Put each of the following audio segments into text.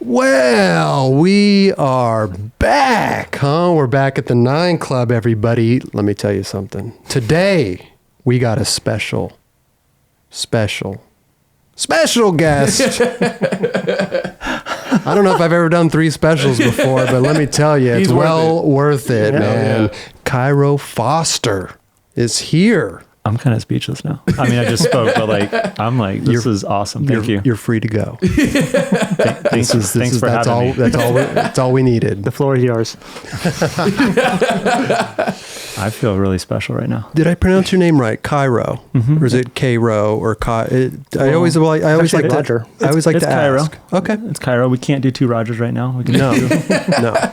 Well, we are back, huh? We're back at the 9 Club, everybody. Let me tell you something. Today, we got a special guest. I don't know if I've ever done 3 specials before, but let me tell you, it's worth it, man. Yeah. Cairo Foster is here. I'm kind of speechless now. I mean, I just spoke, but this is awesome. Thank you. You're free to go. Thanks for having me. That's all we needed. The floor is yours. I feel really special right now. Did I pronounce your name right? Cairo, or is it Cairo or I always like Roger. I always like to Cairo. ask. Okay, it's Cairo. We can't do 2 Rogers right now. We can do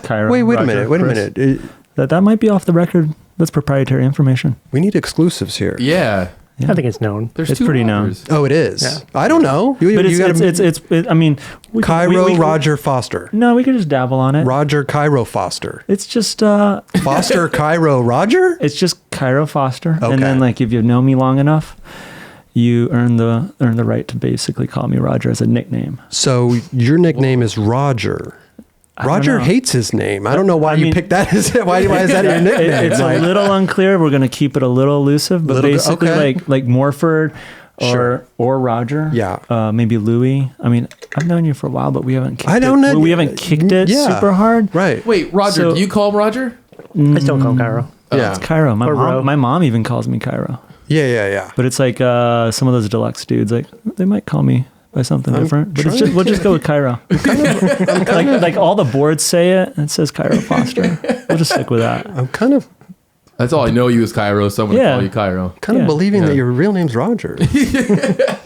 Cairo. Wait a Roger, minute. That might be off the record. That's proprietary information. We need exclusives here. Yeah. I think it's known. It's pretty Rogers. known. Oh, it is. Yeah. I don't know. I mean, Cairo Roger Foster. No, we could just dabble on it. Roger Cairo Foster. It's just Foster Cairo Roger. It's just Cairo Foster, okay. And then if you've known me long enough, you earn the right to basically call me Roger as a nickname. So your nickname is Roger. Roger hates his name. I don't know why you picked that. Why is that your nickname? It's a little unclear. We're going to keep it a little elusive, but basically like Morford or Roger. Yeah. Maybe Louis. I mean, I've known you for a while, but we haven't kicked we haven't kicked it super hard. Right. Wait, Roger, do you call him Roger? I still call him Cairo. Yeah. It's Cairo. My mom even calls me Cairo. Yeah. But it's like some of those deluxe dudes, they might call me by something different, but we'll just go with Cairo. like all the boards say it, and it says Cairo Foster. We'll just stick with that. That's all I know you as Cairo, so I'm going to call you Cairo. Kind of believing that your real name's Roger.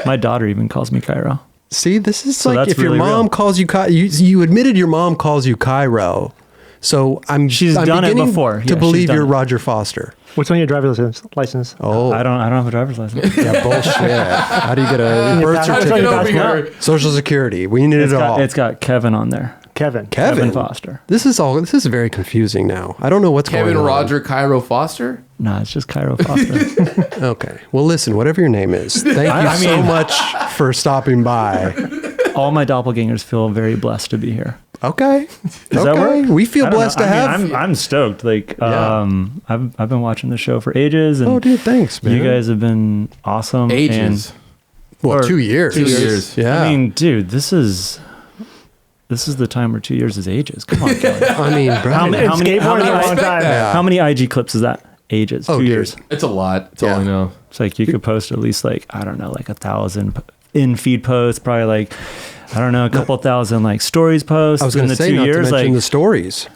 My daughter even calls me Cairo. See, this is if your mom calls you Cairo, you admitted your mom calls you Cairo. So she's done it before. To believe you're Roger Foster. What's on your driver's license? Oh, I don't have a driver's license. Yeah, bullshit. How do you get a birth certificate? Social Security. We need it all. It's got Kevin on there. Kevin Foster. This is very confusing now. I don't know what's going on. Kevin Roger Cairo Foster? No, it's just Cairo Foster. Okay. Well, listen, whatever your name is, thank you so much for stopping by. All my doppelgangers feel very blessed to be here. Okay. Does that work? We feel blessed to have. I'm stoked. I've been watching the show for ages. And dude, thanks, man. You guys have been awesome. Ages. 2 years. 2 years. Yeah. I mean, dude, this is the time where 2 years is ages. Come on, Kelly. I mean, bro. How many IG clips is that? Ages. 2 years. It's a lot. That's all I know. It's like you could post at least 1,000 in feed posts, probably a couple thousand stories posts. I was going to say, 2 not years, to mention the stories.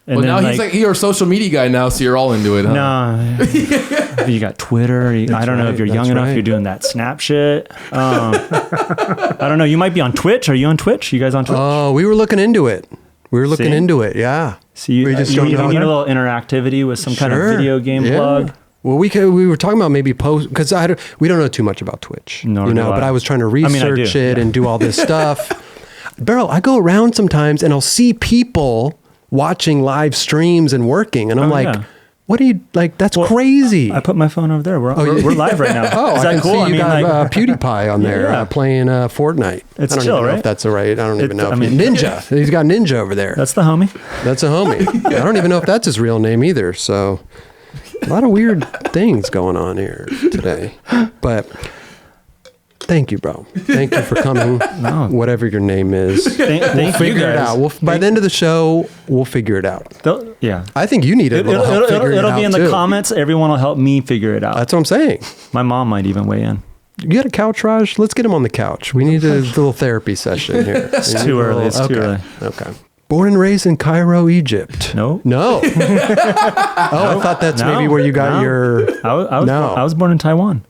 And well, now you're a social media guy now, so you're all into it, huh? No. You got Twitter. I don't know if you're young enough. You're doing that Snap shit. I don't know. You might be on Twitch. Are you on Twitch? You guys on Twitch? Oh, we were looking into it. Yeah. So you need a little interactivity with some kind of video game blog. Well, we were talking about maybe post, because we don't know too much about Twitch, but I was trying to research it and do all this stuff. Beryl, I go around sometimes and I'll see people watching live streams and working, and I'm what are you, that's crazy. I put my phone over there. We're live right now. Oh, is that cool? I can see you got PewDiePie on there playing Fortnite. It's I don't chill, even know right? if that's right. I don't even know. Ninja. He's got Ninja over there. That's the homie. That's a homie. I don't even know if that's his real name either. So a lot of weird things going on here today. But thank you, bro. Thank you for coming. No. Whatever your name is. We'll figure it out. By the end of the show, we'll figure it out. I think you need a little help figuring it out. It'll be in the comments. Everyone will help me figure it out. That's what I'm saying. My mom might even weigh in. You got a couch, Raj? Let's get him on the couch. We need a little therapy session here. It's too early. Too early. Okay. Born and raised in Cairo, Egypt. No. I thought that's maybe where you got your... I was born in Taiwan.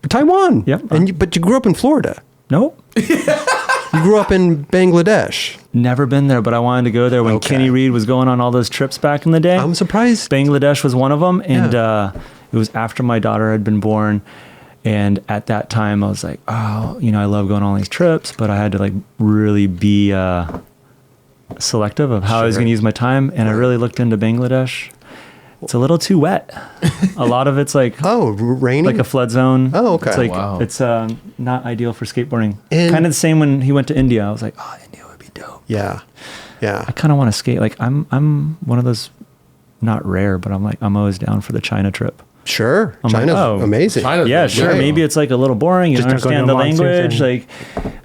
Taiwan? Yep. But you grew up in Florida? Nope. You grew up in Bangladesh? Never been there, but I wanted to go there when Kenny Reed was going on all those trips back in the day. I'm surprised. Bangladesh was one of them, and it was after my daughter had been born. And at that time, I was like, I love going on all these trips, but I had to really be selective of how I was going to use my time. And I really looked into Bangladesh. It's a little too wet. A lot of it's raining, like a flood zone. Oh, okay. It's it's not ideal for skateboarding. And kind of the same when he went to India. I was like, India would be dope. Yeah. Yeah. I kind of want to skate. Like I'm one of those, not rare, but I'm always down for the China trip. Sure. China's amazing. Yeah, sure. great. Maybe it's like a little boring. You don't understand the language.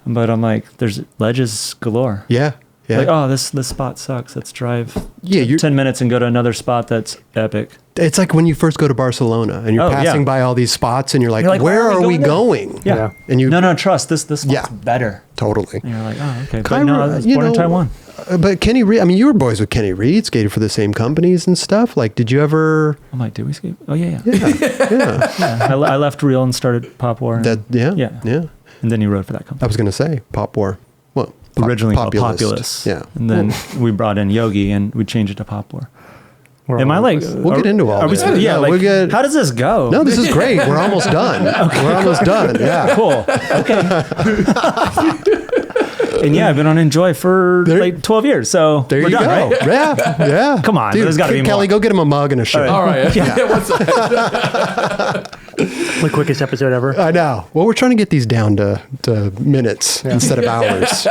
But I'm like, there's ledges galore. Yeah. Yeah. Like, oh, this spot sucks. Let's drive 10 minutes and go to another spot that's epic. It's like when you first go to Barcelona and you're passing by all these spots and you're like where are we going? Yeah. And you no, trust this spot's better. Totally. And you're like, oh, okay. Cairo, But no, I was born in Taiwan. But Kenny Reed, I mean, you were boys with Kenny Reed, skated for the same companies and stuff. Like, did you ever? I'm like, did we skate? Oh yeah. Yeah. I left Real and started Pop War. Yeah. And then he rode for that company. I was going to say Pop War. Well, originally called Populous. Yeah. And then we brought in Yogi and we changed it to Pop War. Am I like? We'll get into all this. Yeah, like, how does this go? No, this is great. We're almost done. Okay. We're almost done. Yeah. Cool. Okay. And I've been on Enjoy for like 12 years. So there you go. Right? Yeah. Come on. Dude, there's got to be more. Kelly, go get him a mug and a shirt. All right. What's up? The quickest episode ever. I know. Well, we're trying to get these down to minutes instead of hours.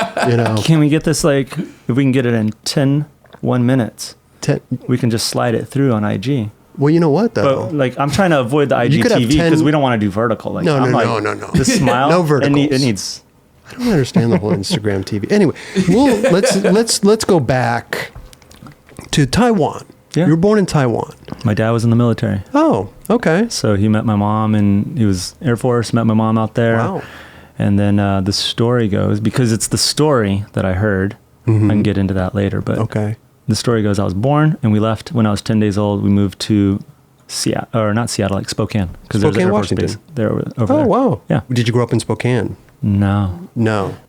Can we get this if we can get it in 1 minutes? We can just slide it through on IG. Well, you know what though? But I'm trying to avoid the IGTV because we don't want to do vertical. No. The smile. No verticals. It needs. I don't understand the whole Instagram TV. Anyway, let's go back to Taiwan. Yeah. You were born in Taiwan. My dad was in the military. Oh, okay. So he met my mom, and he was Air Force. Met my mom out there. Wow. And then the story goes, because it's the story that I heard. I can get into that later, but okay. The story goes, I was born, and we left when I was 10 days old. We moved to Seattle, or not Seattle, like Spokane, because there's an Air Force base there over there. Oh, wow. Yeah. Did you grow up in Spokane? No.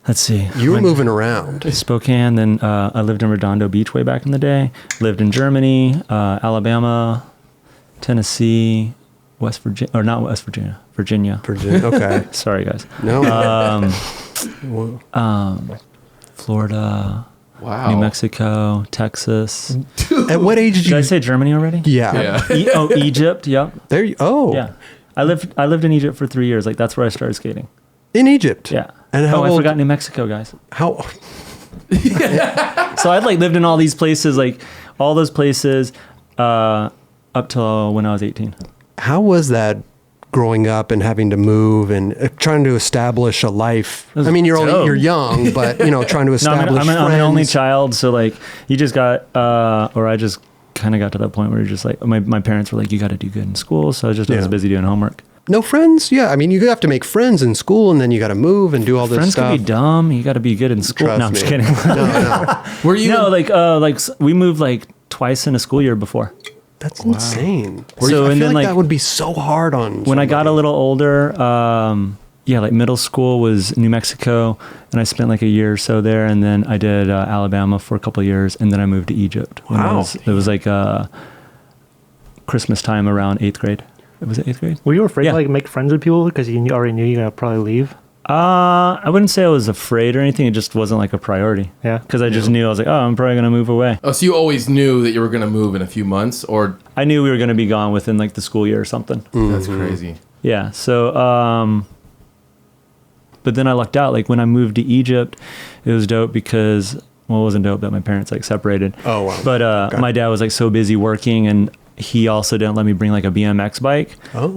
Let's see. You were moving around. Spokane, then I lived in Redondo Beach way back in the day. Lived in Germany, Alabama, Tennessee, West Virginia, or not West Virginia, Virginia. Okay. Sorry, guys. No. Florida. Wow. New Mexico, Texas. At what age did I say Germany already? Yeah. Egypt. Yep. There. Yeah. I lived in Egypt for 3 years. Like that's where I started skating. In Egypt. Yeah. And how I forgot New Mexico, guys. How? So I'd lived in all these places, all those places, up till when I was 18. How was that? Growing up and having to move and trying to establish a life. I mean, you're young, but trying to establish. I'm an only child, so you just got, or I just kind of got to that point where you're just my parents were like, you got to do good in school, so I was busy doing homework. No friends? Yeah, I mean, you have to make friends in school, and then you got to move and do all this friends stuff. Friends can be dumb. You got to be good in school. No, I'm just kidding. No. Were you? No, we moved twice in a school year before. That's insane. So I feel like that would be so hard on when somebody. I got a little older, middle school was New Mexico, and I spent a year or so there, and then I did Alabama for a couple of years, and then I moved to Egypt. Wow. It was Christmas time around 8th grade. Was it 8th grade? Were you afraid to make friends with people because you already knew you were going to probably leave? I wouldn't say I was afraid or anything. It just wasn't a priority. Yeah. Because I just knew, I was I'm probably going to move away. Oh, so you always knew that you were going to move in a few months, or? I knew we were going to be gone within the school year or something. That's crazy. Yeah. So, but then I lucked out. When I moved to Egypt, it was dope because, it wasn't dope that my parents separated. Oh, wow. But my dad was so busy working, and he also didn't let me bring a BMX bike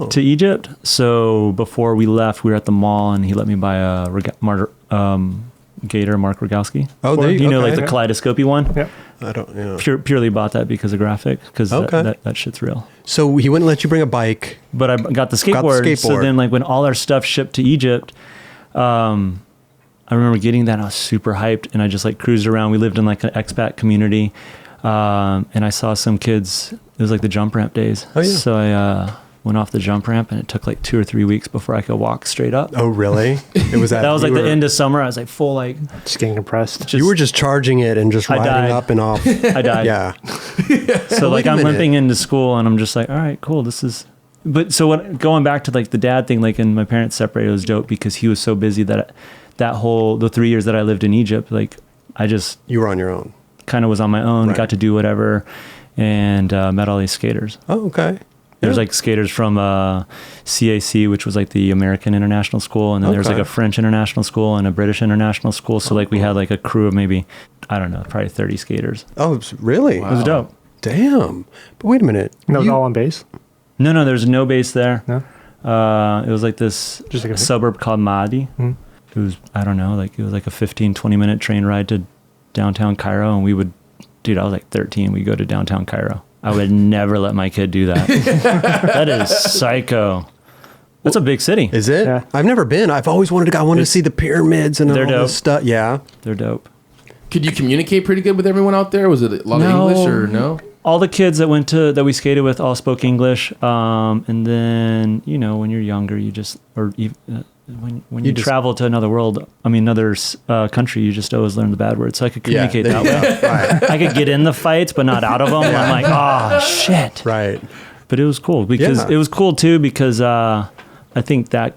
to Egypt. So before we left, we were at the mall, and he let me buy a Gator Mark Rogowski. Oh, there you know, the kaleidoscopy one? Yep. I don't. Yeah. Purely bought that because of graphic, because that shit's real. So he wouldn't let you bring a bike, but I got the skateboard. So then, when all our stuff shipped to Egypt, I remember getting that. And I was super hyped, and I just cruised around. We lived in an expat community, and I saw some kids. It was the jump ramp days. Oh, yeah. So I went off the jump ramp, and it took 2 or 3 weeks before I could walk straight up. Oh, really? It was that was the end of summer. I was full just getting compressed. You were just charging it and just riding up and off. I died. Yeah. So I'm limping into school, and I'm just all right, cool. This is. But so going back to the dad thing, and my parents separated, it was dope because he was so busy that the 3 years that I lived in Egypt, you were on your own. Kind of was on my own. Right. Got to do whatever. And met all these skaters. Oh, okay. There's like skaters from CAC, which was like the American International School, and then there's like a French International School and a British International School. So like we had like a crew of maybe, I don't know, probably 30 skaters. Oh, really? Wow. It was dope. Damn. But wait a minute. No, all on base? No, there's no base there. No? It was like this suburb called Mahdi. It was, I don't know, like it was like a 15, 20 minute train ride to downtown Cairo. And we would, dude, I was like 13. We'd go to downtown Cairo. I would never let my kid do that. That is psycho. That's a big city. Is it? Yeah. I've never been. I've always wanted to go. I wanted to see the pyramids and all this stuff. Yeah. They're dope. Could you communicate pretty good with everyone out there? Was it a lot of English or no? All the kids that we skated with all spoke English. And then, you know, when you're younger, you just, or when you travel to another country, you just always learn the bad words. So I could communicate that way. Right. I could get in the fights, but not out of them. I'm like, oh shit. Right. But it was cool because it was cool too, because I think that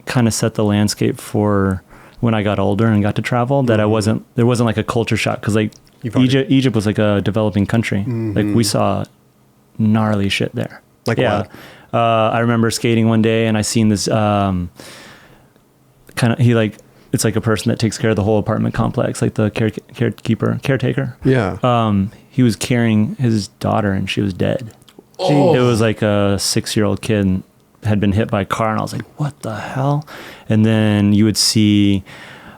kind of set the landscape for when I got older and got to travel, that there wasn't like a culture shock. Cause like Egypt was like a developing country. Like we saw gnarly shit there. Like what? I remember skating one day and I seen this, it's like a person that takes care of the whole apartment complex, like the caretaker. Yeah. He was carrying his daughter and she was dead. Oh. It was like a 6-year-old kid had been hit by a car, and I was like, what the hell? And then you would see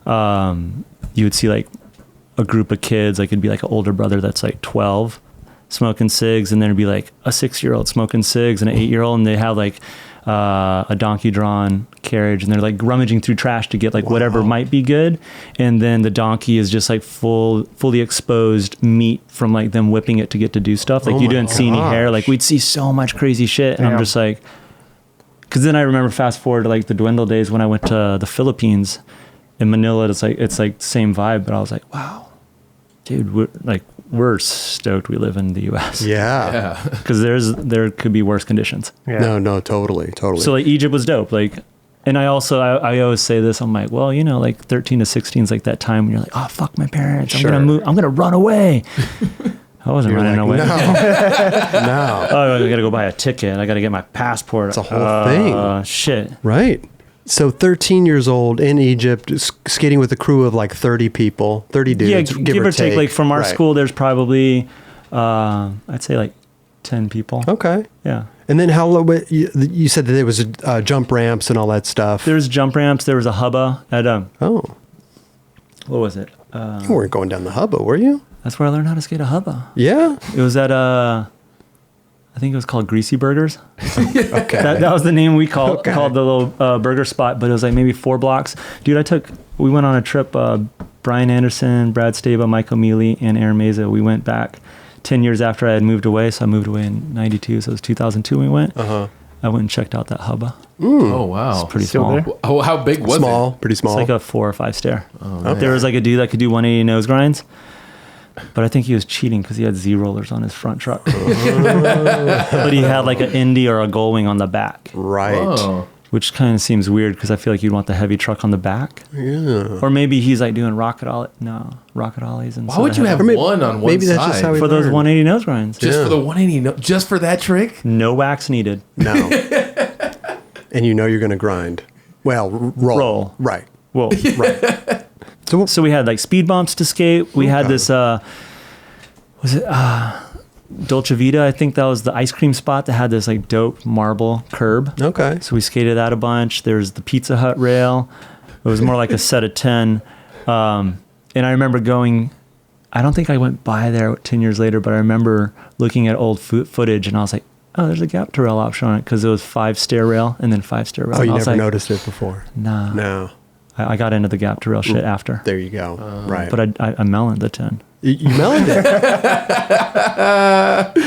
like a group of kids, like it'd be like an older brother that's like 12 smoking cigs, and then it'd be like a 6-year-old smoking cigs and an 8-year-old, and they have like a donkey drawn carriage, and they're like rummaging through trash to get like whatever might be good, and then the donkey is just like fully exposed meat from like them whipping it to get to do stuff. Like you didn't see any hair. Like we'd see so much crazy shit, and I'm just like, because then I remember fast forward to like the dwindle days when I went to the Philippines. In Manila, it's like same vibe, but I was like, wow, dude, we're stoked we live in the U.S. Yeah. Because there could be worse conditions. Yeah. No, totally. So like Egypt was dope. Like, and I always say this, I'm like, well, you know, like 13 to 16 is like that time when you're like, oh, fuck my parents. I'm going to move. I'm going to run away. I wasn't running away. No. No. Oh, I got to go buy a ticket. I got to get my passport. It's a whole thing. Shit. Right. So 13 years old in Egypt, skating with a crew of like 30 people, 30 dudes, give or take. Like from our school, there's probably, I'd say like 10 people. Okay. Yeah. And then you said that there was jump ramps and all that stuff. There's jump ramps. There was a hubba at, what was it? You weren't going down the hubba, were you? That's where I learned how to skate a hubba. Yeah. It was at, I think it was called Greasy Burgers. Okay. That was the name we called the little burger spot, but it was like maybe 4 blocks. Dude, we went on a trip, Brian Anderson, Brad Staba, Mike O'Mealy, and Aaron Meza. We went back 10 years after I had moved away. So I moved away in 92. So it was 2002 when we went. I went and checked out that hubba. Oh, wow. It's pretty small. Oh, how big was it? Pretty small. It's like a 4 or 5 stair. Oh, there was like a dude that could do 180 nose grinds. But I think he was cheating because he had Z-rollers on his front truck. But he had like an Indy or a Gullwing on the back. Right. Whoa. Which kind of seems weird because I feel like you'd want the heavy truck on the back. Yeah. Or maybe he's like doing rocket ollies. And why would you have one on one maybe side? that's just how for those 180 nose grinds. Just for the 180, just for that trick? No wax needed. No. And you know you're going to grind. Well, roll. Right. Whoa. Right. So we had like speed bumps to skate. We had this, was it Dolce Vita? I think that was the ice cream spot that had this like dope marble curb. Okay. So we skated that a bunch. There's the Pizza Hut rail. It was more like a set of 10. And I remember going, I don't think I went by there 10 years later, but I remember looking at old footage and I was like, oh, there's a gap to rail option on it because it was 5 stair rail and then 5 stair rail. Oh, you never noticed it before? Nah. No. I got into the gap to rail shit after. There you go. Right. But I meloned the 10. You meloned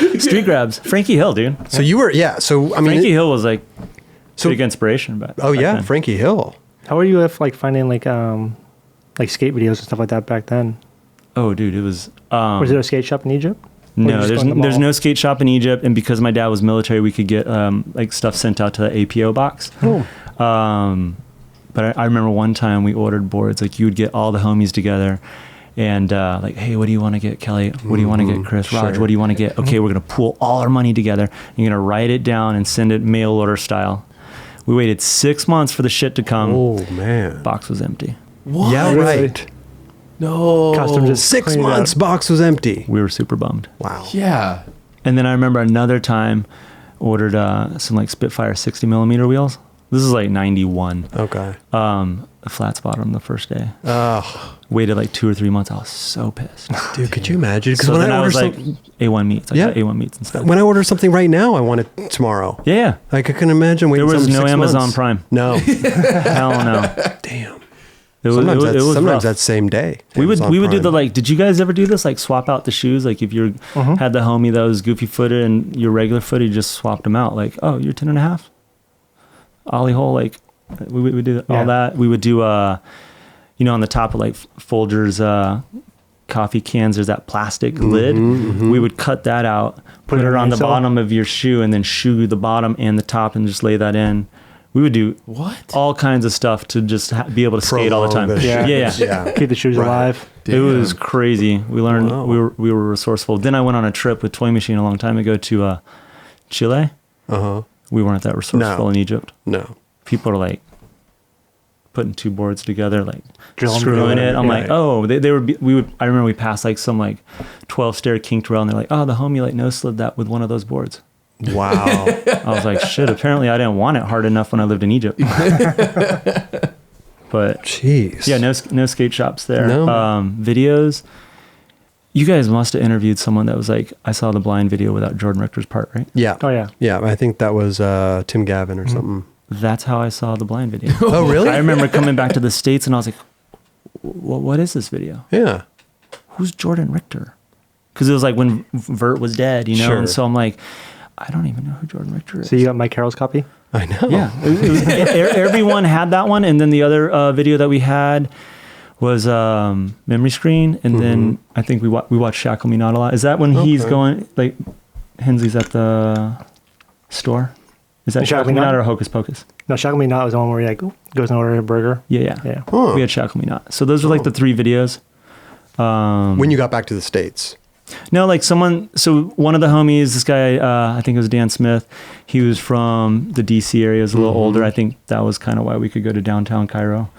it. Street grabs. Frankie Hill, dude. So you were, so I mean. Frankie Hill was like big inspiration. But oh, yeah. then. Frankie Hill. How were you with like finding like skate videos and stuff like that back then? Oh, dude, it was. Was there a skate shop in Egypt? No, there's no skate shop in Egypt. And because my dad was military, we could get like stuff sent out to the APO box. Oh. But I remember one time we ordered boards, like you would get all the homies together And like, hey, what do you want to get, Kelly? What do you want to get, Chris? Raj, what do you want to get? Okay, we're going to pool all our money together. You're going to write it down and send it mail order style. We waited 6 months for the shit to come. Oh, man. Box was empty. What? Yeah, right. No. Custom just 6 months, box was empty. We were super bummed. Wow. Yeah. And then I remember another time ordered some like Spitfire 60 millimeter wheels. This is like 91. Okay. A flat spot on the first day. Waited like 2 or 3 months. I was so pissed. Dude, could you imagine? Because So when then I I order was like, A1 meats. I got A1 meats instead. when I order something right now, I want it tomorrow. Yeah. Like I can imagine waiting. There was no 6 Amazon months. Prime. No. Hell no. Damn. It was Sometimes rough. that's same day. We would Amazon do the Prime. like. Did you guys ever do this? Like swap out the shoes. Like if you had the homie that was goofy footed and your regular footed, you just swapped them out. Like, oh, you're 10.5. Ollie hole. Like we would do all that. We would do on the top of like Folgers coffee cans, there's that plastic lid. We would cut that out, put it on the bottom of your shoe, and then shoe the bottom and the top, and just lay that in. We would do all kinds of stuff to just be able to skate all the time. Yeah. Keep the shoes alive. Damn. It was crazy. We learned. We were resourceful. Then I went on a trip with Toy Machine a long time ago to Chile. We weren't that resourceful in Egypt. No. People are like putting two boards together, like Drilling screwing together. it. I'm like, oh, they were. I remember we passed like some like 12-stair kinked rail, and they're like, oh, the homie like no slid that with one of those boards. Wow. I was like, shit. Apparently, I didn't want it hard enough when I lived in Egypt. But jeez. Yeah, no skate shops there. No. Videos. You guys must have interviewed someone that was like, I saw the blind video without Jordan Richter's part, right? Yeah. Oh yeah. Yeah, I think that was Tim Gavin or something. That's how I saw the blind video. Oh, really? I remember coming back to the States and I was like, what is this video? Yeah. Who's Jordan Richter? Because it was like when Vert was dead, you know? Sure. And so I'm like, I don't even know who Jordan Richter is. So you got Mike Carroll's copy? I know. Yeah. Everyone had that one. And then the other video that we had was Memory Screen. And then I think we watched Shackle Me Not a lot. Is that when he's going, like, Hensley's at the store? Is that Shackle Me Not or Hocus Pocus? No, Shackle Me Not was the one where he like goes and orders a burger. Yeah. We had Shackle Me Not. So those were like the 3 videos. When you got back to the States? No, like so one of the homies, this guy, I think it was Dan Smith, he was from the DC area, he was a little older. I think that was kind of why we could go to downtown Cairo,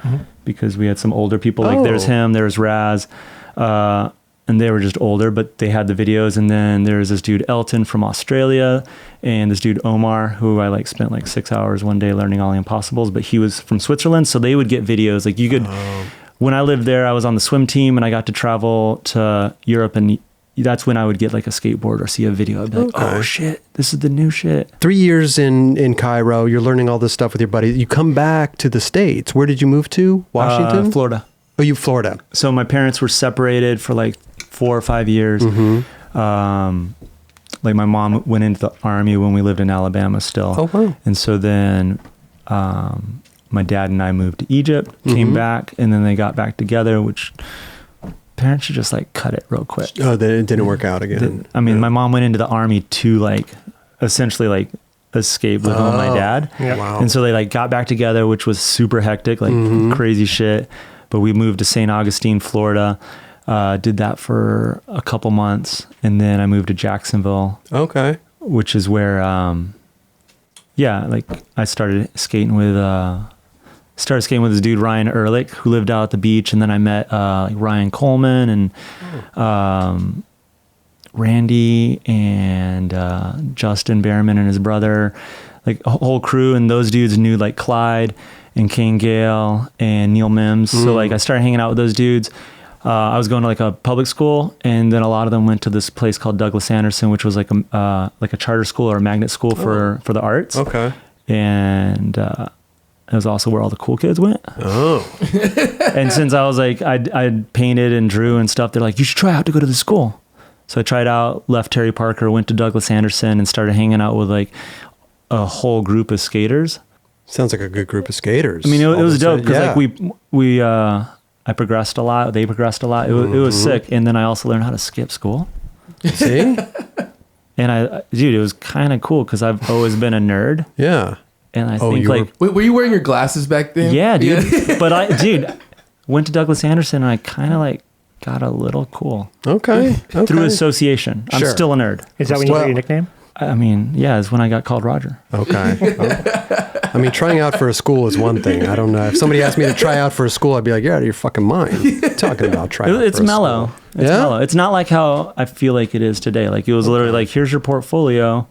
because we had some older people. Like there's him, there's Raz, and they were just older, but they had the videos. And then there's this dude Elton from Australia, and this dude Omar, who I like spent like 6 hours one day learning all the impossibles, but he was from Switzerland. So they would get videos. Like you could, when I lived there, I was on the swim team and I got to travel to Europe, and that's when I would get like a skateboard or see a video. I'd be like, oh shit, this is the new shit. 3 years in Cairo, you're learning all this stuff with your buddy. You come back to the States. Where did you move to? Washington? Florida. Oh, you Florida. So my parents were separated for like 4 or 5 years. Like my mom went into the army when we lived in Alabama still. Oh, wow. And so then my dad and I moved to Egypt, came back, and then they got back together, which parents should just like cut it real quick. Oh, then it didn't work out again. I mean, my mom went into the army to like essentially like escape living with my dad. Yeah. Wow. And so they like got back together, which was super hectic, like crazy shit. But we moved to St. Augustine, Florida, did that for a couple months. And then I moved to Jacksonville. Okay. Which is where, like I started skating with this dude, Ryan Ehrlich, who lived out at the beach. And then I met like Ryan Coleman and Randy and Justin Behrman and his brother, like a whole crew. And those dudes knew like Clyde and Kane Gale and Neil Mims. So like I started hanging out with those dudes. I was going to like a public school, and then a lot of them went to this place called Douglas Anderson, which was like a charter school or a magnet school for the arts. Okay. And it was also where all the cool kids went. Oh. And since I was like, I'd painted and drew and stuff, they're like, you should try out to go to the school. So I tried out, left Terry Parker, went to Douglas Anderson, and started hanging out with like a whole group of skaters. Sounds like a good group of skaters. I mean, it was dope because like I progressed a lot. They progressed a lot. It was sick. And then I also learned how to skip school. See? And dude, it was kind of cool because I've always been a nerd. Yeah. And I think like, wait, were you wearing your glasses back then? Yeah, dude. But I went to Douglas Anderson, and I kind of like got a little cool. Okay. Through association. I'm still a nerd. Is that when you got your nickname? I mean, yeah, it's when I got called Roger. Okay. I mean, trying out for a school is one thing. I don't know. If somebody asked me to try out for a school, I'd be like, you're out of your fucking mind. Talking about trying out It's for a mellow. school. It's mellow. It's not like how I feel like it is today. Like it was literally like, here's your portfolio.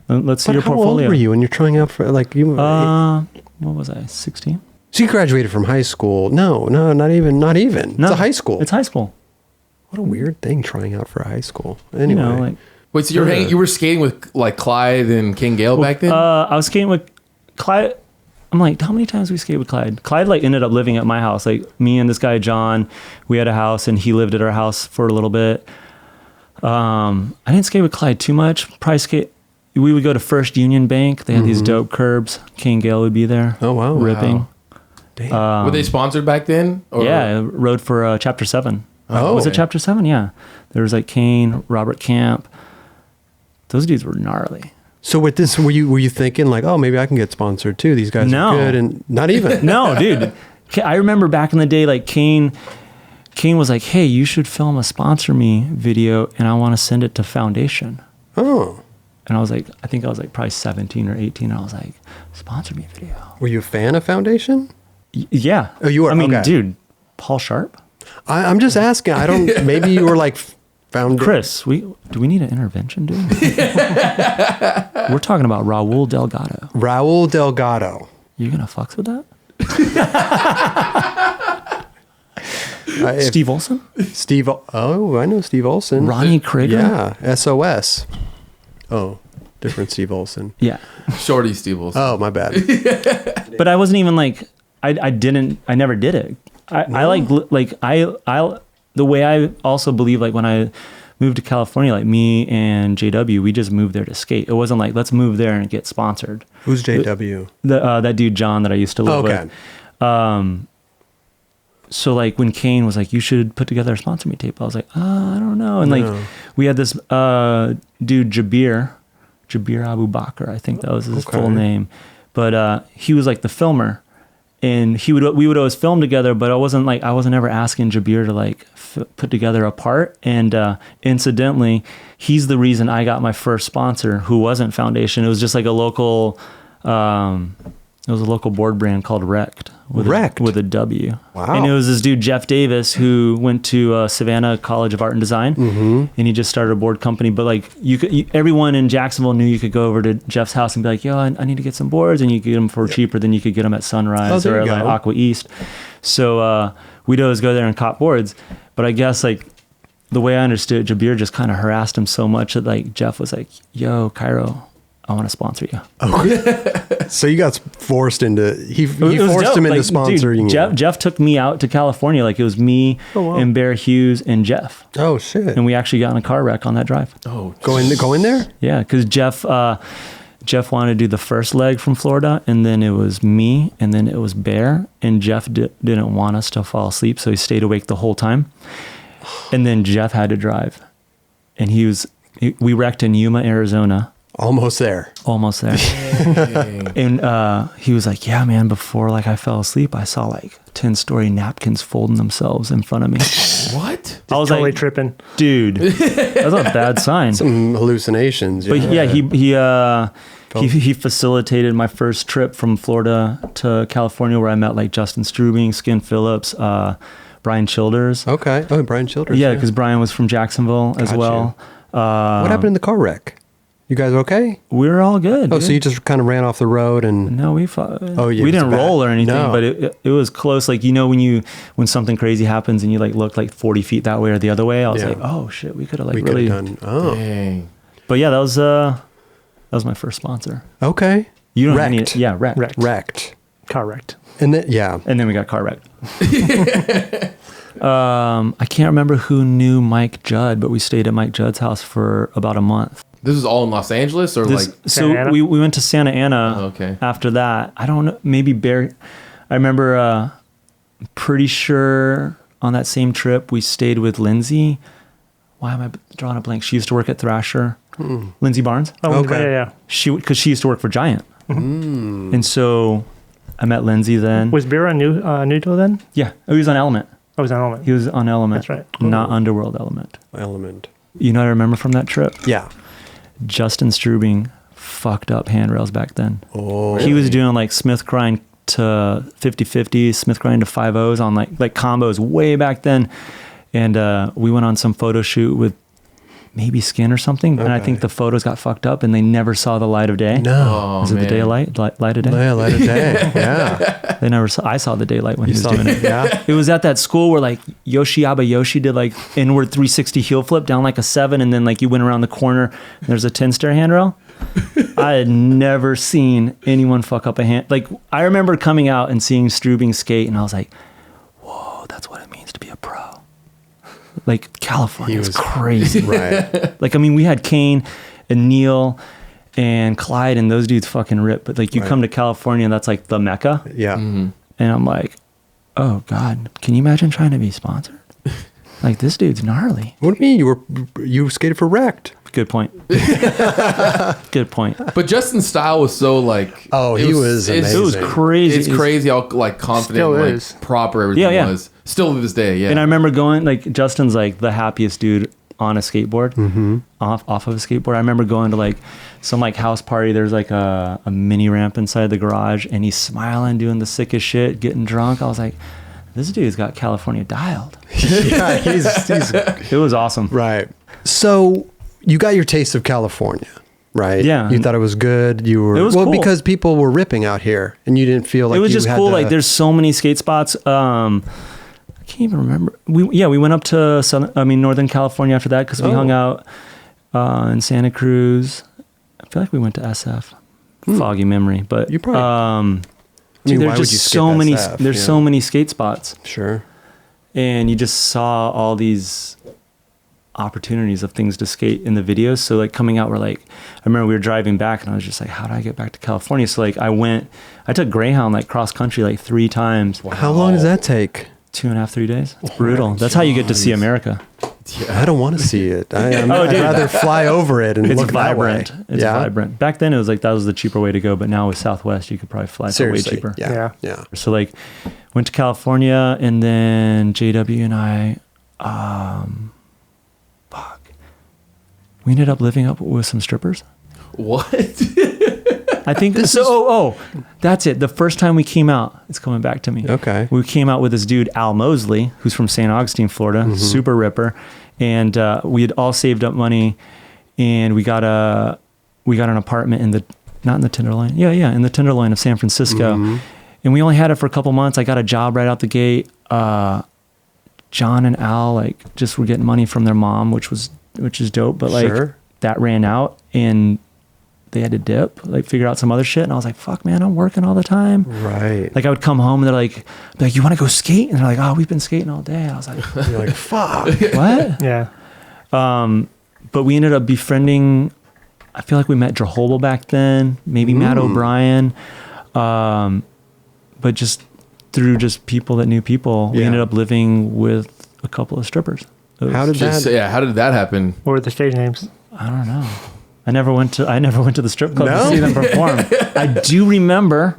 Let's see your portfolio. How old were you when you're trying out for like you? What was I? 16? So you graduated from high school? No, not even. No. It's a high school. It's high school. What a weird thing trying out for high school. Anyway, wait, so you were skating with like Clyde and King Gale back then? I was skating with Clyde. I'm like, how many times we skated with Clyde? Clyde like ended up living at my house. Like me and this guy John, we had a house and he lived at our house for a little bit. I didn't skate with Clyde too much. We would go to First Union Bank. They had these dope curbs. King Gale would be there. Oh wow, ripping. Wow. Damn. Were they sponsored back then? Or? Yeah, I rode for Chapter 7. Oh, was it Chapter 7? Yeah. There was like Kane, Robert Camp. Those dudes were gnarly. So with this, were you thinking like, oh, maybe I can get sponsored too? These guys are good, and not even. No, dude. I remember back in the day, like Kane was like, hey, you should film a sponsor me video, and I want to send it to Foundation. Oh. And I was like, I think I was like probably 17 or 18. And I was like, sponsor me video. Were you a fan of Foundation? Yeah. Oh, you were. I mean, okay. dude, Paul Sharp. I'm just asking. I don't. Maybe you were like Chris, do we need an intervention, dude? We're talking about Raul Delgado. Raul Delgado. You gonna fucks with that? Steve Olson? I know Steve Olson. Ronnie Krieger? Yeah, SOS. Oh, different Steve Olson. Yeah. Shorty Steve Olson. Oh, my bad. But I wasn't even like, I never did it. The way I also believe, like when I moved to California, like me and JW, we just moved there to skate. It wasn't like, let's move there and get sponsored. Who's JW? That dude, John, that I used to live with. So like when Kane was like, you should put together a sponsor me tape, I was like, I don't know. And like we had this dude, Jabir Abu Bakr, I think that was his full name. But he was like the filmer. And we would always film together, but I wasn't ever asking Jabir to like put together a part. And incidentally, he's the reason I got my first sponsor, who wasn't Foundation. It was just like a local, board brand called Wrecked with a W. Wow! And it was this dude Jeff Davis who went to Savannah College of Art and Design, and he just started a board company. But like everyone in Jacksonville knew you could go over to Jeff's house and be like, "Yo, I need to get some boards," and you could get them for cheaper than you could get them at Sunrise or like Aqua East. So we'd always go there and cop boards. But I guess like the way I understood, Jabir just kind of harassed him so much that like Jeff was like, "Yo, Cairo, I want to sponsor you." Oh. So you got forced into he forced him into sponsoring. Dude, Jeff took me out to California. Like it was me and Bear Hughes and Jeff. Oh shit! And we actually got in a car wreck on that drive. Oh, go in there? Yeah, because Jeff wanted to do the first leg from Florida, and then it was me, and then it was Bear, and Jeff didn't want us to fall asleep, so he stayed awake the whole time. And then Jeff had to drive, and we wrecked in Yuma, Arizona. Almost there. And he was like, yeah, man, before like I fell asleep, I saw like 10-story napkins folding themselves in front of me. What? I was totally like, tripping. Dude, that's a bad sign. Some hallucinations. But yeah, he facilitated my first trip from Florida to California, where I met like Justin Strubing, Skin Phillips, Brian Childers. Okay. Oh, Brian Childers. Yeah, because Brian was from Jacksonville as well. What happened in the car wreck? You guys okay? We were all good. Oh, dude. So you just kind of ran off the road and... No, we fought. Oh, yeah. We didn't roll or anything, but it was close. Like, you know, when something crazy happens and you like look like 40 feet that way or the other way, I was like, oh shit, we could have like really done. Oh, dang. But yeah, that was my first sponsor. Okay. You don't wrecked. Wrecked. Car wrecked. And then we got car wrecked. I can't remember who knew Mike Judd, but we stayed at Mike Judd's house for about a month. This is all in Los Angeles, or so we went to Santa Ana. After that, I don't know, maybe Bear. I remember, pretty sure on that same trip we stayed with Lindsay. Why am I drawing a blank? She used to work at Thrasher. Lindsay Barnes. Oh, okay. Yeah. Because she used to work for Giant, and so I met Lindsay then. Was Bear on Nudo then? Yeah, he was on Element. Oh, it was on Element. He was on Element. That's right. Not Underworld Element. Element. You know what I remember from that trip? Yeah. Justin Strubing fucked up handrails back then. Oh. He was doing like Smith grind to 50-50, Smith grind to 5-0s on like combos way back then. And we went on some photo shoot with maybe Skin or something. And I think the photos got fucked up and they never saw the light of day. No. Was it the daylight? Light of day? Yeah, light of day. Yeah. They never saw, I saw the daylight when he was doing it. Yeah. It was at that school where like Yoshiaba Yoshi did like inward 360 heel flip down like a 7. And then like you went around the corner and there's a 10-stair handrail. I had never seen anyone fuck up a hand. Like I remember coming out and seeing Strubing skate and I was like, whoa, that's what it means to be a pro. Like California was crazy. Right. Like, I mean, we had Kane and Neil and Clyde and those dudes fucking rip. But like you come to California and that's like the Mecca. Yeah. And I'm like, oh God, can you imagine trying to be sponsored? Like this dude's gnarly. What do you mean? You skated for Wrecked. Good point. Good point. But Justin's style was so like. Oh, he was amazing. It was crazy. It's crazy how like confident, Still like is. proper everything was. Still to this day, yeah. And I remember going, like, Justin's like the happiest dude on a skateboard, off of a skateboard. I remember going to like some like house party. There's like a mini ramp inside the garage and he's smiling, doing the sickest shit, getting drunk. I was like, this dude's got California dialed. Yeah, he's It was awesome. right. So you got your taste of California, right? Yeah. You thought it was good. You were It was cool. because people were ripping out here, and you didn't feel like it was you just had cool. to- Like there's so many skate spots. I can't even remember. We went up to Northern California after that because we hung out in Santa Cruz. I feel like we went to SF. Foggy memory, but You probably. dude, why there's would you just skip so many. SF? There's Yeah. so many skate spots, Sure. and you just saw all these opportunities of things to skate in the videos. So like coming out, we're like, I remember we were driving back, and I was just like, how do I get back to California? So like I took Greyhound like cross country like 3 times. How long does that take? 2.5, 3 days. It's brutal. That's how you get to see America. I don't want to see it. I'd dude. rather fly over it and It's look vibrant. that way. It's vibrant. Back then it was like that was the cheaper way to go, but now with Southwest you could probably fly for way Seriously. cheaper. Yeah. So like went to California and then JW and I we ended up living up with some strippers. What? I think this is that's it. The first time we came out, it's coming back to me. Okay. We came out with this dude, Al Mosley, who's from St. Augustine, Florida, super ripper. And we had all saved up money and we got an apartment not in the Tenderloin. Yeah, in the Tenderloin of San Francisco. And we only had it for a couple months. I got a job right out the gate. John and Al like just were getting money from their mom, which is dope, but like that ran out and they had to dip, like figure out some other shit. And I was like, fuck man, I'm working all the time. Right. Like I would come home and they're like, you want to go skate? And they're like, oh, we've been skating all day. I was like, You're like, fuck. what? Yeah. But we ended up befriending, I feel like we met Drahobel back then, maybe Matt O'Brien. But just through just people that knew people, we ended up living with a couple of strippers. How did that? How did that happen? What were the stage names? I don't know. I never went to the strip club No? to see them perform. I do remember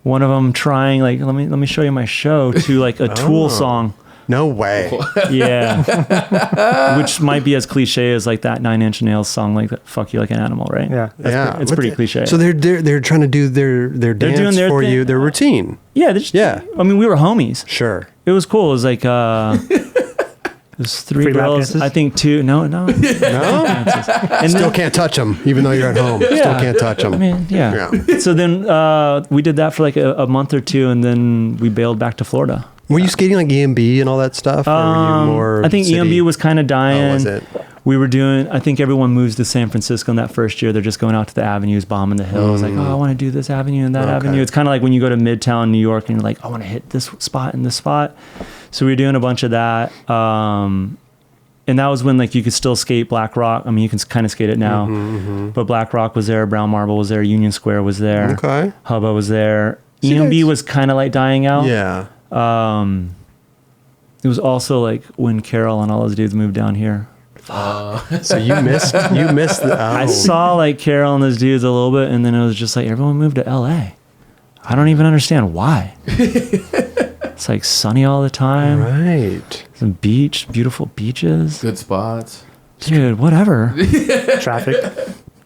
one of them trying like, let me show you my show to like a Tool song. No way. Yeah. Which might be as cliche as like that 9 Inch Nails song, like that fuck you like an animal, right? Yeah. It's pretty cliche. So they're trying to do their dance doing their for thing. you, their routine. Yeah. I mean, we were homies. Sure. It was cool. It was like, there's 3 Free lap girls, dances? I think 2. No. No? And Still then, can't touch them, even though you're at home. Still can't touch them. I mean, yeah. So then we did that for like a month or 2, and then we bailed back to Florida. Were you skating like EMB and all that stuff? Or were you more I think city? EMB was kind of dying. Oh, was it? We were doing, I think everyone moves to San Francisco in that first year. They're just going out to the avenues, bombing the hills. Like, oh, I want to do this avenue and that avenue. It's kind of like when you go to Midtown, New York, and you're like, I want to hit this spot and this spot. So we were doing a bunch of that. And that was when like you could still skate Black Rock. I mean, you can kind of skate it now. But Black Rock was there. Brown Marble was there. Union Square was there. Okay. Hubba was there. So you EMB guys- was kind of like dying out. Yeah. It was also like when Carol and all those dudes moved down here. So you missed the. Oh. I saw like Carol and those dudes a little bit, and then it was just like everyone moved to LA. I don't even understand why. It's like sunny all the time. Right. Some beach, beautiful beaches. Good spots. Dude, whatever. Traffic.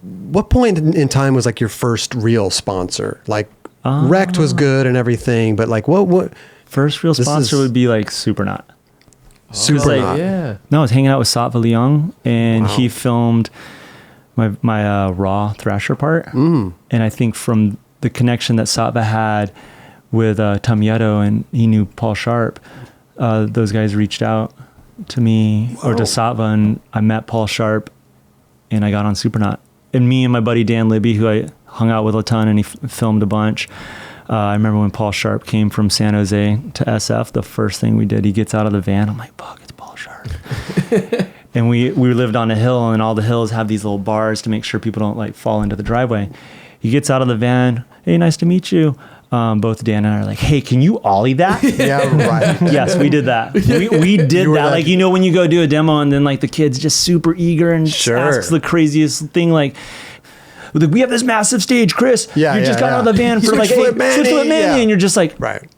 What point in time was like your first real sponsor? Like Wrecked was good and everything, but like what? First real sponsor would be like Supernaut. Supernaut. Yeah. No, I was hanging out with Satva Leung, and he filmed my Raw Thrasher part. And I think from the connection that Satva had with Tom Yeddo, and he knew Paul Sharp, those guys reached out to me or to Satva, and I met Paul Sharp, and I got on Supernaut. And me and my buddy Dan Libby, who I hung out with a ton, and he filmed a bunch. I remember when Paul Sharp came from San Jose to SF, the first thing we did, he gets out of the van. I'm like, fuck, it's Paul Sharp. And we lived on a hill, and all the hills have these little bars to make sure people don't like fall into the driveway. He gets out of the van. Hey, nice to meet you. Both Dan and I are like, hey, can you ollie that? Yeah, right. Yes, we did that. We did that. Like, when you go do a demo and then like the kid's just super eager and asks the craziest thing, like, we have this massive stage, Chris. Yeah, you just got out of the van for like, flip Manny, and you're just like, right.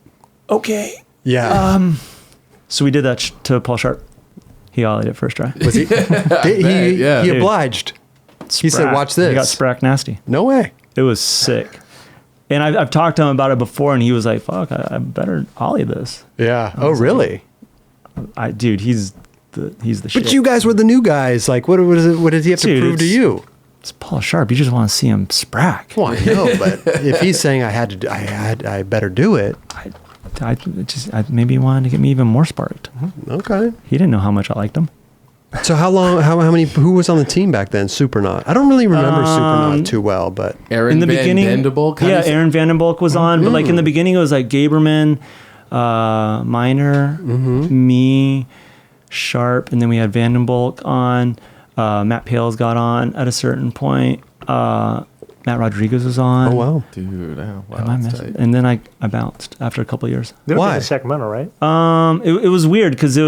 Okay. Yeah. So we did that to Paul Sharp. He ollied it first try. Was he? He obliged. He said, watch this. He got sprack nasty. No way. It was sick. And I've talked to him about it before, and he was like, fuck, I better ollie this. Yeah. Oh, really? Dude, he's the shit. But you guys were the new guys. Like, what does he have to prove to you? It's Paul Sharp. You just want to see him sprack. Well, I know, but if he's saying I better do it. Maybe he wanted to get me even more sparked. Okay. He didn't know how much I liked him. So how many, who was on the team back then? Supernaut. I don't really remember Supernaut too well, but in the beginning, Aaron Vandenbolk was on, but like in the beginning it was like Gaberman, Miner, me, Sharp, and then we had Vandenbolk on. Matt Pales got on at a certain point. Matt Rodriguez was on. Oh wow, dude! Wow, and then I bounced after a couple of years. They were in Sacramento, right? It was weird because it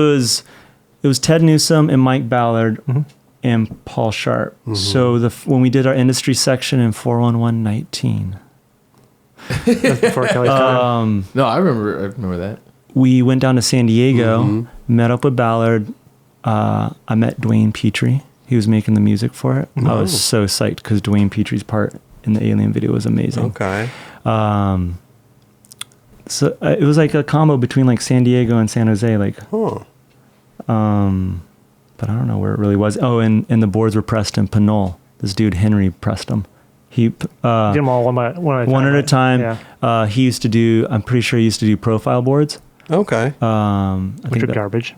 was Ted Newsom and Mike Ballard and Paul Sharp. So when we did our industry section in 41119, before Kelly's time. No, I remember that. We went down to San Diego, met up with Ballard. I met Dwayne Petrie. He was making the music for it. I was so psyched because Dwayne Petrie's part in the Alien video was amazing. Okay. So it was like a combo between like San Diego and San Jose, like. But I don't know where it really was. Oh, and the boards were pressed in Pinole. This dude Henry pressed them. He did them all one at a time. Yeah. He used to do. I'm pretty sure he used to do profile boards. Okay. Which are garbage.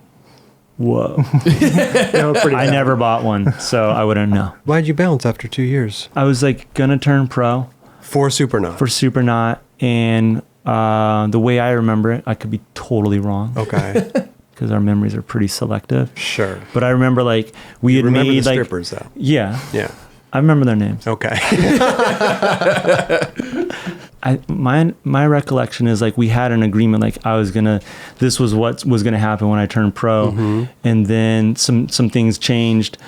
Whoa. I never bought one, so I wouldn't know. Why'd you bounce after 2 years? I was like gonna turn pro for Supernaut, and the way I remember it, I could be totally wrong. Okay. Because our memories are pretty selective. Sure. But I remember like we had made the like strippers though. Yeah. Yeah. I remember their names. Okay. My recollection is like we had an agreement, like this was what was gonna happen when I turned pro, and then some things changed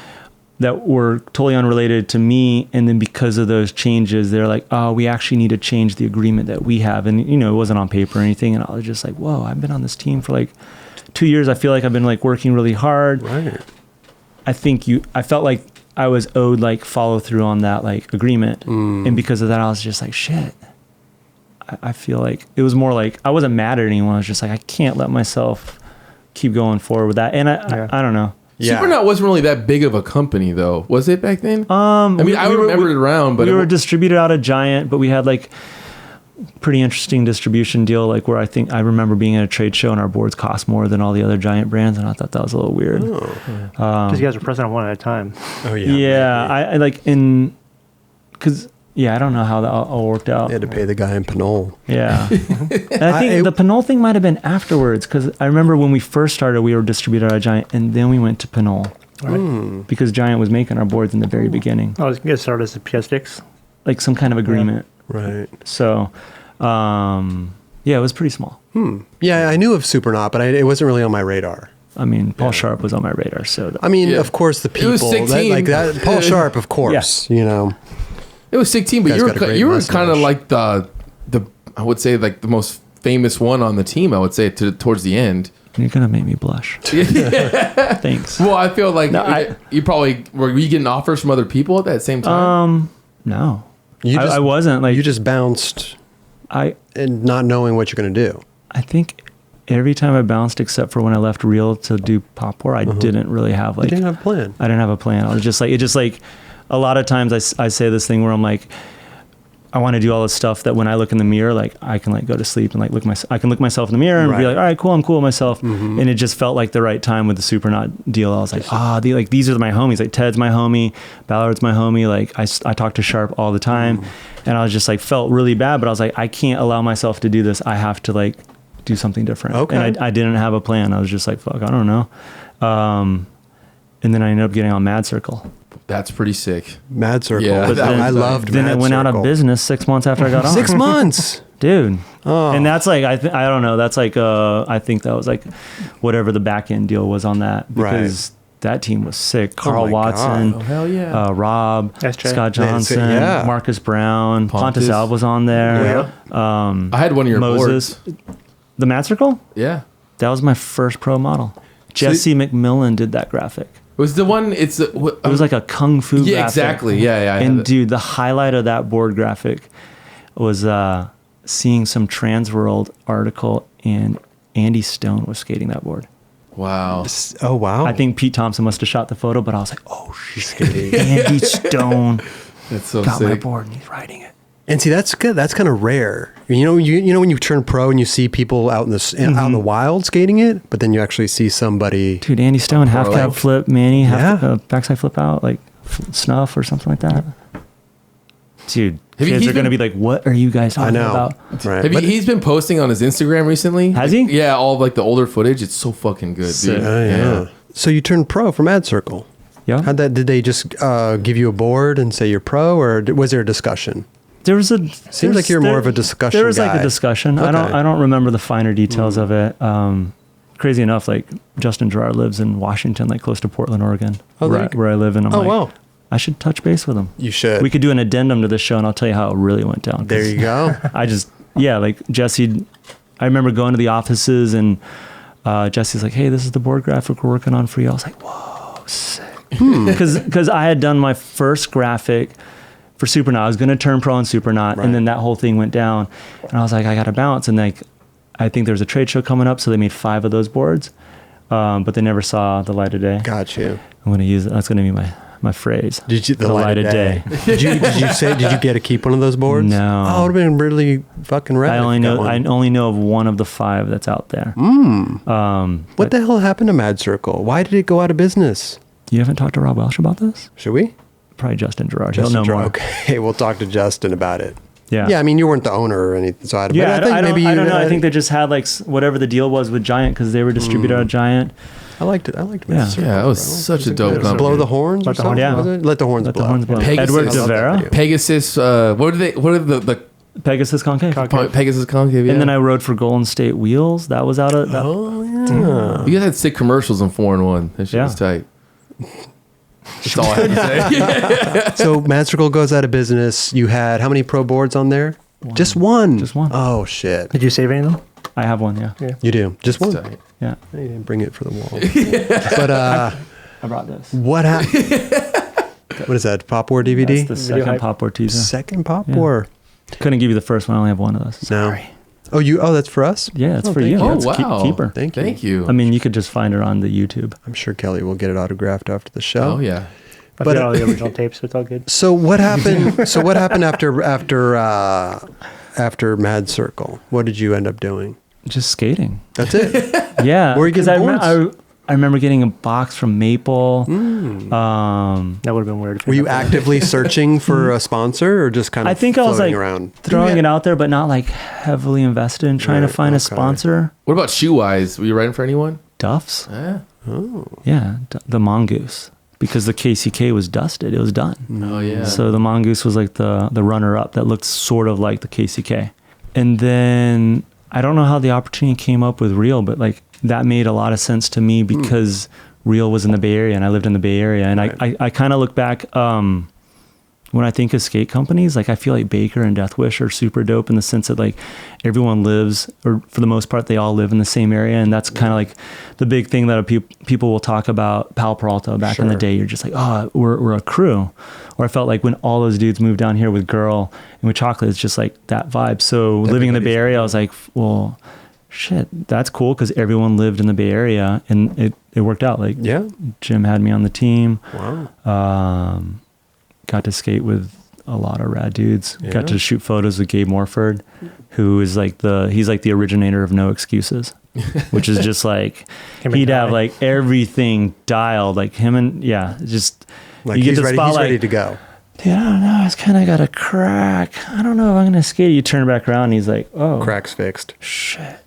that were totally unrelated to me, and then because of those changes, they're like, oh, we actually need to change the agreement that we have, and it wasn't on paper or anything, and I was just like, whoa, I've been on this team for like 2 years. I feel like I've been like working really hard. Right. I felt like I was owed like follow through on that like agreement, and because of that, I was just like, shit. I feel like it was more like I wasn't mad at anyone. I was just like, I can't let myself keep going forward with that. And I don't know. Yeah. Supernaut wasn't really that big of a company though, was it back then? I remember it around, but we were distributed out of Giant, but we had like pretty interesting distribution deal, like where I remember being at a trade show and our boards cost more than all the other Giant brands, and I thought that was a little weird. Because you guys were present on one at a time. Oh yeah. Yeah, I like because. Yeah, I don't know how that all worked out. They had to pay the guy in Pinole. Yeah. And I think the Pinole thing might have been afterwards, because I remember when we first started, we were distributed at Giant, and then we went to Pinole. Right. Because Giant was making our boards in the very beginning. I was going to start as a PS6. Like some kind of agreement. Yeah. Right. So, it was pretty small. Yeah, I knew of Supernaut, but it wasn't really on my radar. I mean, Paul Sharp was on my radar. So of course, the people. It was sick team. Like that, Paul Sharp, of course, It was 16, but you were kind of like the I would say like the most famous one on the team, I would say, towards the end. You're going to make me blush. Thanks. Well, I feel like you probably... Were you getting offers from other people at that same time? No. I wasn't. Like, you just bounced and not knowing what you're going to do. I think every time I bounced, except for when I left Real to do Pop War, I didn't really have like... You didn't have a plan. I didn't have a plan. I was just like, a lot of times I say this thing where I'm like, I want to do all this stuff that when I look in the mirror, like I can like go to sleep and like I can look myself in the mirror and be like, all right, cool, I'm cool with myself. And it just felt like the right time with the Supernaut deal. I was like, these are my homies. Like Ted's my homie, Ballard's my homie. Like I talk to Sharp all the time, and I was just like felt really bad, but I was like, I can't allow myself to do this. I have to like do something different. Okay. And I didn't have a plan. I was just like, fuck, I don't know. And then I ended up getting on Mad Circle. That's pretty sick. Mad Circle. Yeah, I loved Mad Circle. Then it went out of business 6 months after I got on. 6 months? Dude. Oh. And that's like, I don't know. That's like, I think that was like whatever the back end deal was on that. Because that team was sick. Carl Watson. Oh, hell yeah. Rob. Scott Johnson. Marcus Brown. Pontus Alv was on there. Yeah. I had one of your Moses. Boards. The Mad Circle? Yeah. That was my first pro model. Jesse McMillan did that graphic. It was the one. It was like a kung fu. Yeah, graphic. exactly. Yeah. And dude, the highlight of that board graphic was seeing some Transworld article, and Andy Stone was skating that board. Wow. Oh wow. I think Pete Thompson must have shot the photo, but I was like, oh shit, Andy Stone. That's so got sick. my board and he's riding it. And see, that's good. That's kind of rare. You know when you turn pro and you see people out in out in the wild skating it, but then you actually see somebody. Dude, Andy Stone, half cab flip, Manny, backside flip out, like snuff or something like that. Dude, kids are going to be like, what are you guys talking about? Right. He's been posting on his Instagram recently. Has he? Yeah, all of like the older footage. It's so fucking good, dude. Yeah. So you turned pro for Mad Circle. Yeah. Did they just give you a board and say you're pro, or was there a discussion? Seems like you're more of a discussion guy. There was like a discussion. Okay. I don't remember the finer details of it. Crazy enough, like Justin Gerard lives in Washington, like close to Portland, Oregon, where I live, and I'm like, I should touch base with him. You should. We could do an addendum to this show, and I'll tell you how it really went down. There you go. Like Jesse, I remember going to the offices, and Jesse's like, hey, this is the board graphic we're working on for you. I was like, whoa, sick. Because I had done my first graphic for Supernaut. I was going to turn pro on Supernaut, and then that whole thing went down, and I was like, I got to bounce. And like, I think there's a trade show coming up, so they made 5 of those boards, but they never saw the light of day. Got you. I'm going to use it. That's going to be my phrase. Did you the light of day? Did you get to keep one of those boards? No. Oh, it would have been really fucking rad. I only know of one of the 5 that's out there. What the hell happened to Mad Circle? Why did it go out of business? You haven't talked to Rob Welsh about this? Should we? Probably Justin Gerard. He'll know more. Okay, we'll talk to Justin about it. Yeah. Yeah, I mean, you weren't the owner or anything, so I don't know. I think they just had like whatever the deal was with Giant, because they were distributed out of Giant. I liked it. Yeah, that was such a dope company. Blow the horns or something? Yeah. Let the horns blow. Edward Devera. Pegasus, what are the Pegasus Concave. Pegasus Concave, yeah. And then I rode for Golden State Wheels. That was out of that. Oh, yeah. You guys had sick commercials in 4-in-1. That shit was tight. That's all I had to say. So Mad Circle goes out of business. You had how many pro boards on there? Just one. Oh, shit. Did you save any of them? I have one, yeah. You do? Just one? Yeah. You didn't bring it for the wall. But I brought this. What happened? What is that? Pop War DVD? That's the second Pop War teaser. Second Pop War. Couldn't give you the first one. I only have one of those. Sorry. No. Oh, that's for us? Yeah, it's for you. Oh, that's wow. Keep her. Thank you. I mean, you could just find her on the YouTube. I'm sure Kelly will get it autographed after the show. Oh, yeah. But all the original tapes, so it's all good. So what happened? after Mad Circle? What did you end up doing? Just skating. That's it. Yeah. Where are you getting boards? I remember getting a box from Maple. That would have been weird. Were you actively searching for a sponsor, or just kind of? I think I was like around? throwing it out there, but not like heavily invested in trying to find a sponsor. What about shoe wise? Were you writing for anyone? Duff's. Yeah. Oh. Yeah, the Mongoose. Because the KCK was dusted, it was done. Oh yeah. So the Mongoose was like the runner-up that looked sort of like the KCK. And then I don't know how the opportunity came up with Real, but like that made a lot of sense to me because Real was in the Bay Area and I lived in the Bay Area. And I kind of look back, when I think of skate companies, like I feel like Baker and Death Wish are super dope in the sense that like everyone lives, or for the most part, they all live in the same area. And that's kind of like the big thing that people will talk about. Palo Peralta back in the day, you're just like, oh, we're a crew. Or I felt like when all those dudes moved down here with Girl and with Chocolate, it's just like that vibe. So living in the Bay Area, I was like, well, shit, that's cool, because everyone lived in the Bay Area, and it worked out. Like, Jim had me on the team. Wow. Got to skate with a lot of rad dudes. Got to shoot photos with Gabe Morford, who is like he's like the originator of No Excuses, which is just like he'd have like everything dialed, like him and just like you get he's ready to go. Dude, I don't know. It's kind of got a crack. I don't know if I'm gonna skate. You turn back around, and he's like, "Oh, crack's fixed." Shit.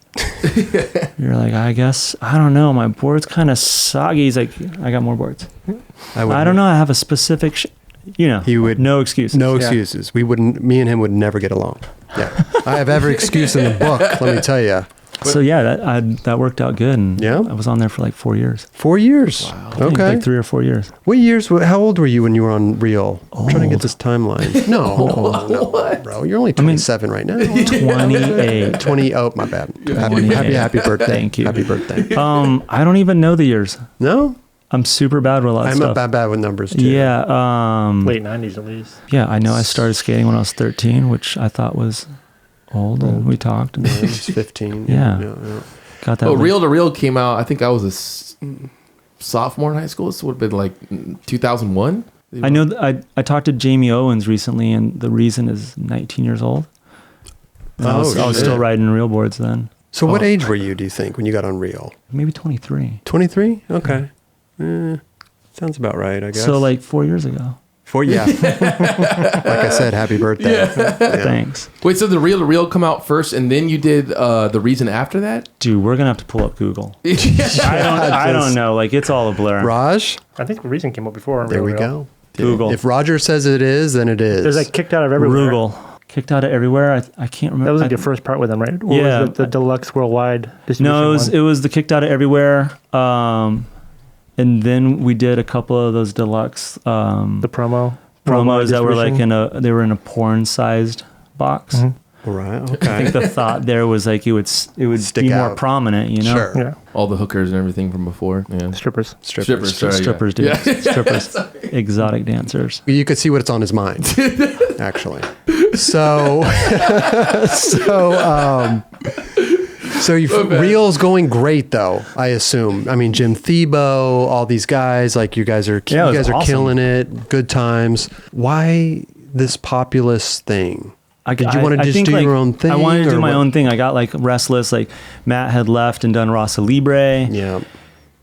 You're like, I guess, I don't know. My board's kind of soggy. He's like, I got more boards. I don't know. I have a specific, he would no excuses. No excuses. We wouldn't. Me and him would never get along. Yeah, I have every excuse in the book. Let me tell you. So that worked out good, and I was on there for like 4 years. 4 years. Wow. Okay, like 3 or 4 years. What years? How old were you when you were on Reel? I'm trying to get this timeline. No, bro. You're only 27 right now. 28. 20. Oh, my bad. Happy birthday. Thank you. Happy birthday. I don't even know the years. No. I'm super bad with a lot of stuff. I'm bad with numbers too. Yeah. Late 90s at least. Yeah, I know I started skating when I was 13, which I thought was old, and we talked. And it was 15. Yeah. Got that. Well, Reel to Reel came out, I think I was a sophomore in high school. This would have been like 2001. I know that I talked to Jamie Owens recently, and the reason is 19 years old. I was still riding reel boards then. So what age were you, do you think, when you got on Reel? Maybe 23. 23? Okay. Sounds about right, I guess. So like 4 years ago. Like I said, happy birthday. Yeah. Thanks. Wait, so the Reel to Reel come out first, and then you did the Reason after that? Dude, we're gonna have to pull up Google. I don't know. Like, it's all a blur. Raj? I think the Reason came out before. There we go. Google. If Roger says it is, then it is. There's like Kicked Out of Everywhere. Google. Kicked Out of Everywhere. I can't remember. That was like your first part with them, right? Or was it the deluxe worldwide distribution? No, it was the Kicked Out of Everywhere. And then we did a couple of those deluxe the promos that were like in a porn sized box. Mm-hmm. Right. Okay. I think the thought there was like it would stick be out. more prominent, Sure. Yeah. All the hookers and everything from before. Yeah. Strippers. Dude. Strippers. Exotic dancers. You could see what's on his mind, actually. So Reel's going great, though, I assume. I mean, Jim Thiebaud, all these guys, like you guys are awesome. Killing it. Good times. Why this populist thing? Did you want to just do your own thing? I wanted to do my own thing. I got like restless. Like Matt had left and done Rasa Libre. Yeah.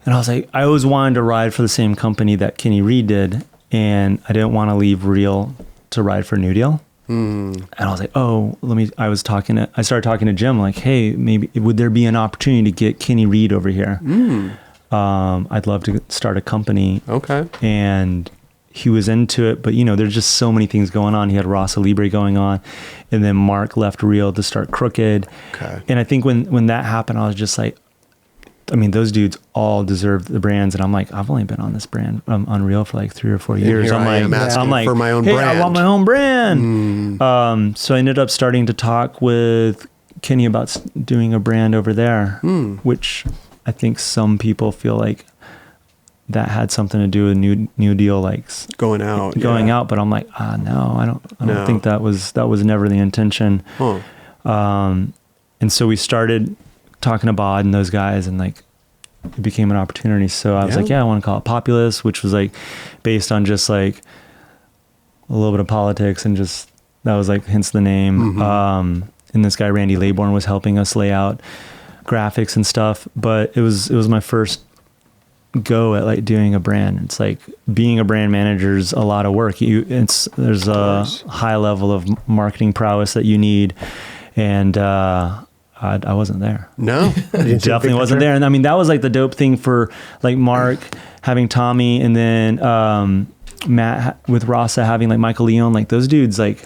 And I was like, I always wanted to ride for the same company that Kenny Reed did. And I didn't want to leave Reel to ride for New Deal. And I was like, I started talking to Jim, like, hey, maybe would there be an opportunity to get Kenny Reed over here? I'd love to start a company. Okay. And he was into it, but there's just so many things going on. He had Rasa Libre going on, and then Mark left Reel to start Crooked. Okay. And I think when that happened, I was just like, I mean, those dudes all deserve the brands, and I'm like, I've only been on this brand on Reel for like 3 or 4 years. I'm like, for my own brand. I want my own brand. So I ended up starting to talk with Kenny about doing a brand over there, which I think some people feel like that had something to do with New Deal, like going out. But I'm like, no, I don't think that was never the intention. And so we started talking to Bod and those guys, and like it became an opportunity. So I was like, I want to call it Populous, which was like based on just like a little bit of politics, and just that was like hence the name. And this guy Randy Laybourne was helping us lay out graphics and stuff. But it was my first go at like doing a brand. It's like being a brand manager is a lot of work. There's a high level of marketing prowess that you need, and I wasn't there. No, definitely wasn't there. And I mean, that was like the dope thing for like Mark having Tommy, and then Matt with Rasa having like Michael Leone. Like those dudes like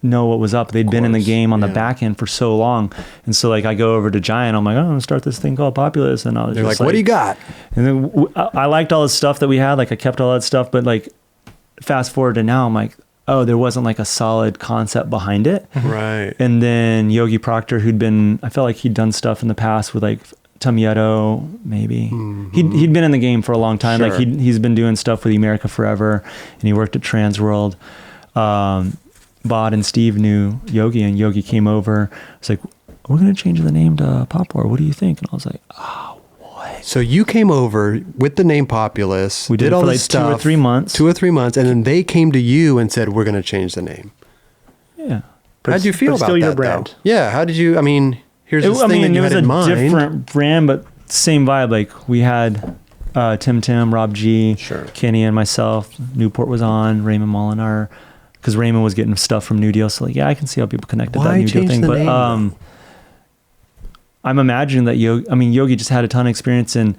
know what was up. They'd been in the game on the back end for so long. And so like I go over to Giant, I'm like, I'm gonna start this thing called Populous. And I was They're just like, what do you got? And then I liked all the stuff that we had. Like I kept all that stuff, but like fast forward to now, I'm like, oh, there wasn't like a solid concept behind it. Right. And then Yogi Proctor, I felt like he'd done stuff in the past with like Tamieto, maybe. He'd been in the game for a long time. Sure. Like he's been doing stuff with America Forever, and he worked at Transworld. Bod and Steve knew Yogi, and Yogi came over. It's like, we're going to change the name to Pop War. What do you think? And I was like, oh, what? So you came over with the name Populous. We did all this stuff. 2 or 3 months. 2 or 3 months. And then they came to you and said, we're going to change the name. Yeah. How'd you feel about still that, your brand. though? Yeah. How did you, I mean, here's this thing that you had in mind. It was a different brand, but same vibe. Like we had Tim, Rob G, sure. Kenny and myself. Newport was on, Raymond Molinar. Because Raymond was getting stuff from New Deal. So like, yeah, I can see how people connected that New Deal thing. But I'm imagining that Yogi just had a ton of experience I'm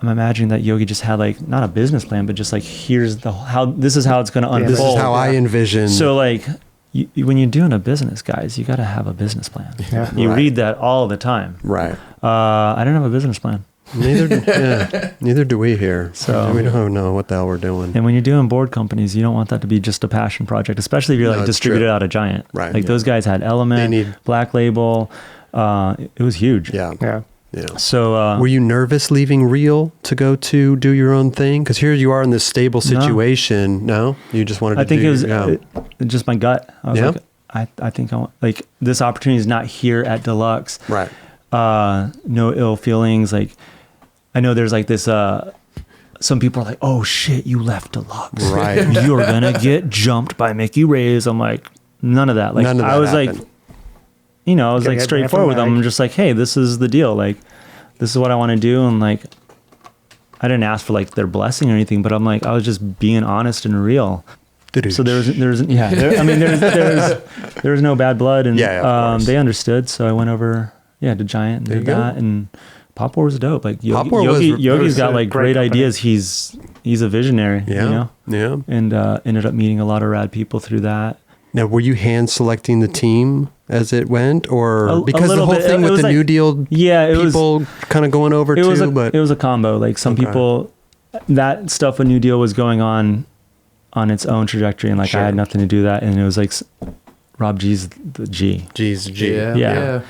imagining that Yogi just had like, not a business plan, but just like, this is how it's going to unfold. This is how I envision. So like, when you're doing a business, guys, you got to have a business plan. Yeah. You read that all the time. Right. I didn't have a business plan. Neither do we here. So we don't know what the hell we're doing. And when you're doing board companies, you don't want that to be just a passion project, especially if you're like distributed out of Giant. Right. Like those guys had Element, Black Label. It was huge. Yeah. So were you nervous leaving Real to go to do your own thing? Because here you are in this stable situation. No, you just wanted to. I think it was just my gut. I was like, I think I want, like, this opportunity is not here at Deluxe. Right. No ill feelings. Like, I know there's like this, some people are like, oh shit, you left Deluxe. Right. You're going to get jumped by Mickey Ray's. I'm like, none of that. Like, none of that I was happened. like, I was like straightforward with them. I'm just like, hey, this is the deal. Like, this is what I want to do. And like, I didn't ask for like their blessing or anything, but I'm like, I was just being honest and real. So there was no bad blood, and they understood. So I went over, to Giant and did that, and Pop War was dope. Like Yogi's got like great ideas. He's a visionary, Yeah. And ended up meeting a lot of rad people through that. Now, were you hand selecting the team as it went, or because the whole thing with the New Deal, people kind of going over too? But it was a combo. Like some people, that stuff with New Deal was going on its own trajectory, and like I had nothing to do with that. And it was like Rob G's the G. G's the G. Yeah.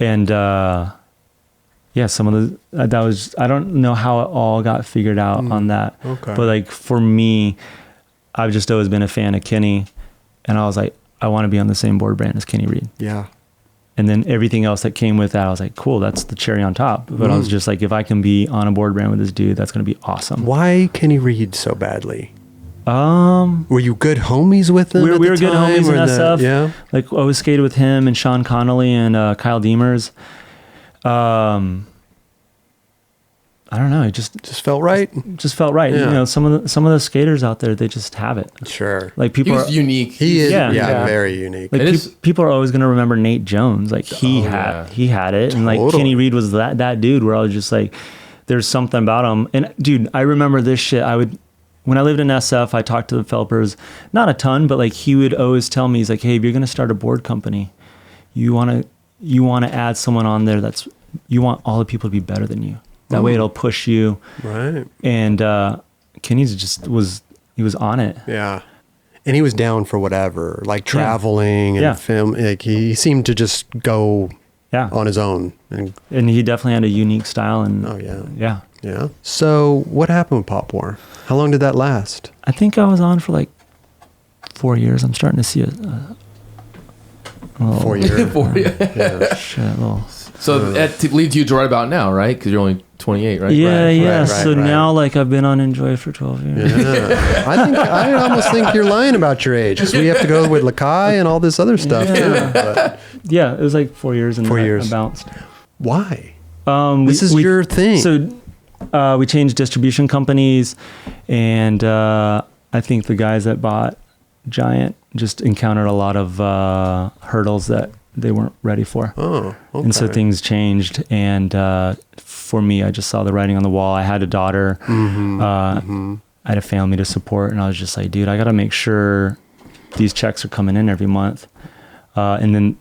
And some of that was, I don't know how it all got figured out on that. Okay. But like for me, I've just always been a fan of Kenny. And I was like, I want to be on the same board brand as Kenny Reed. Yeah. And then everything else that came with that, I was like, cool, that's the cherry on top. But I was just like, if I can be on a board brand with this dude, that's going to be awesome. Why Kenny Reed so badly? Were you good homies with him? We were good homies in SF. Yeah. Like I was skated with him and Sean Connolly and Kyle Demers. I don't know. It just felt right. Just felt right. Yeah. Some of the skaters out there, they just have it. Sure. Like people He's unique. He is. Yeah. Very unique. Like people are always going to remember Nate Jones. Like he had it, and like Kenny Reed was that dude. Where I was just like, there's something about him. And dude, I remember this shit. When I lived in SF, I talked to the Felpers, not a ton, but like he would always tell me, he's like, hey, if you're going to start a board company, you want to add someone on there you want all the people to be better than you. That way it'll push you. Right. And Kenny's he was on it. Yeah. And he was down for whatever, like traveling and film. Like he seemed to just go on his own. And he definitely had a unique style. And Yeah. So what happened with Pop War? How long did that last? I think I was on for like 4 years. I'm starting to see a 4 years. 4 years. So that leads you to right about now, right? Because you're only 28, right? Yeah. So now, like, I've been on Enjoy for 12 years. Yeah. I almost think you're lying about your age, because we have to go with Lakai and all this other stuff too. But. Yeah, it was like 4 years, and 4 years. I bounced. Why? This is your thing. So we changed distribution companies, and I think the guys that bought Giant just encountered a lot of hurdles that they weren't ready for. Oh, okay. And so things changed. And for me, I just saw the writing on the wall. I had a daughter. I had a family to support. And I was just like, dude, I got to make sure these checks are coming in every month. And then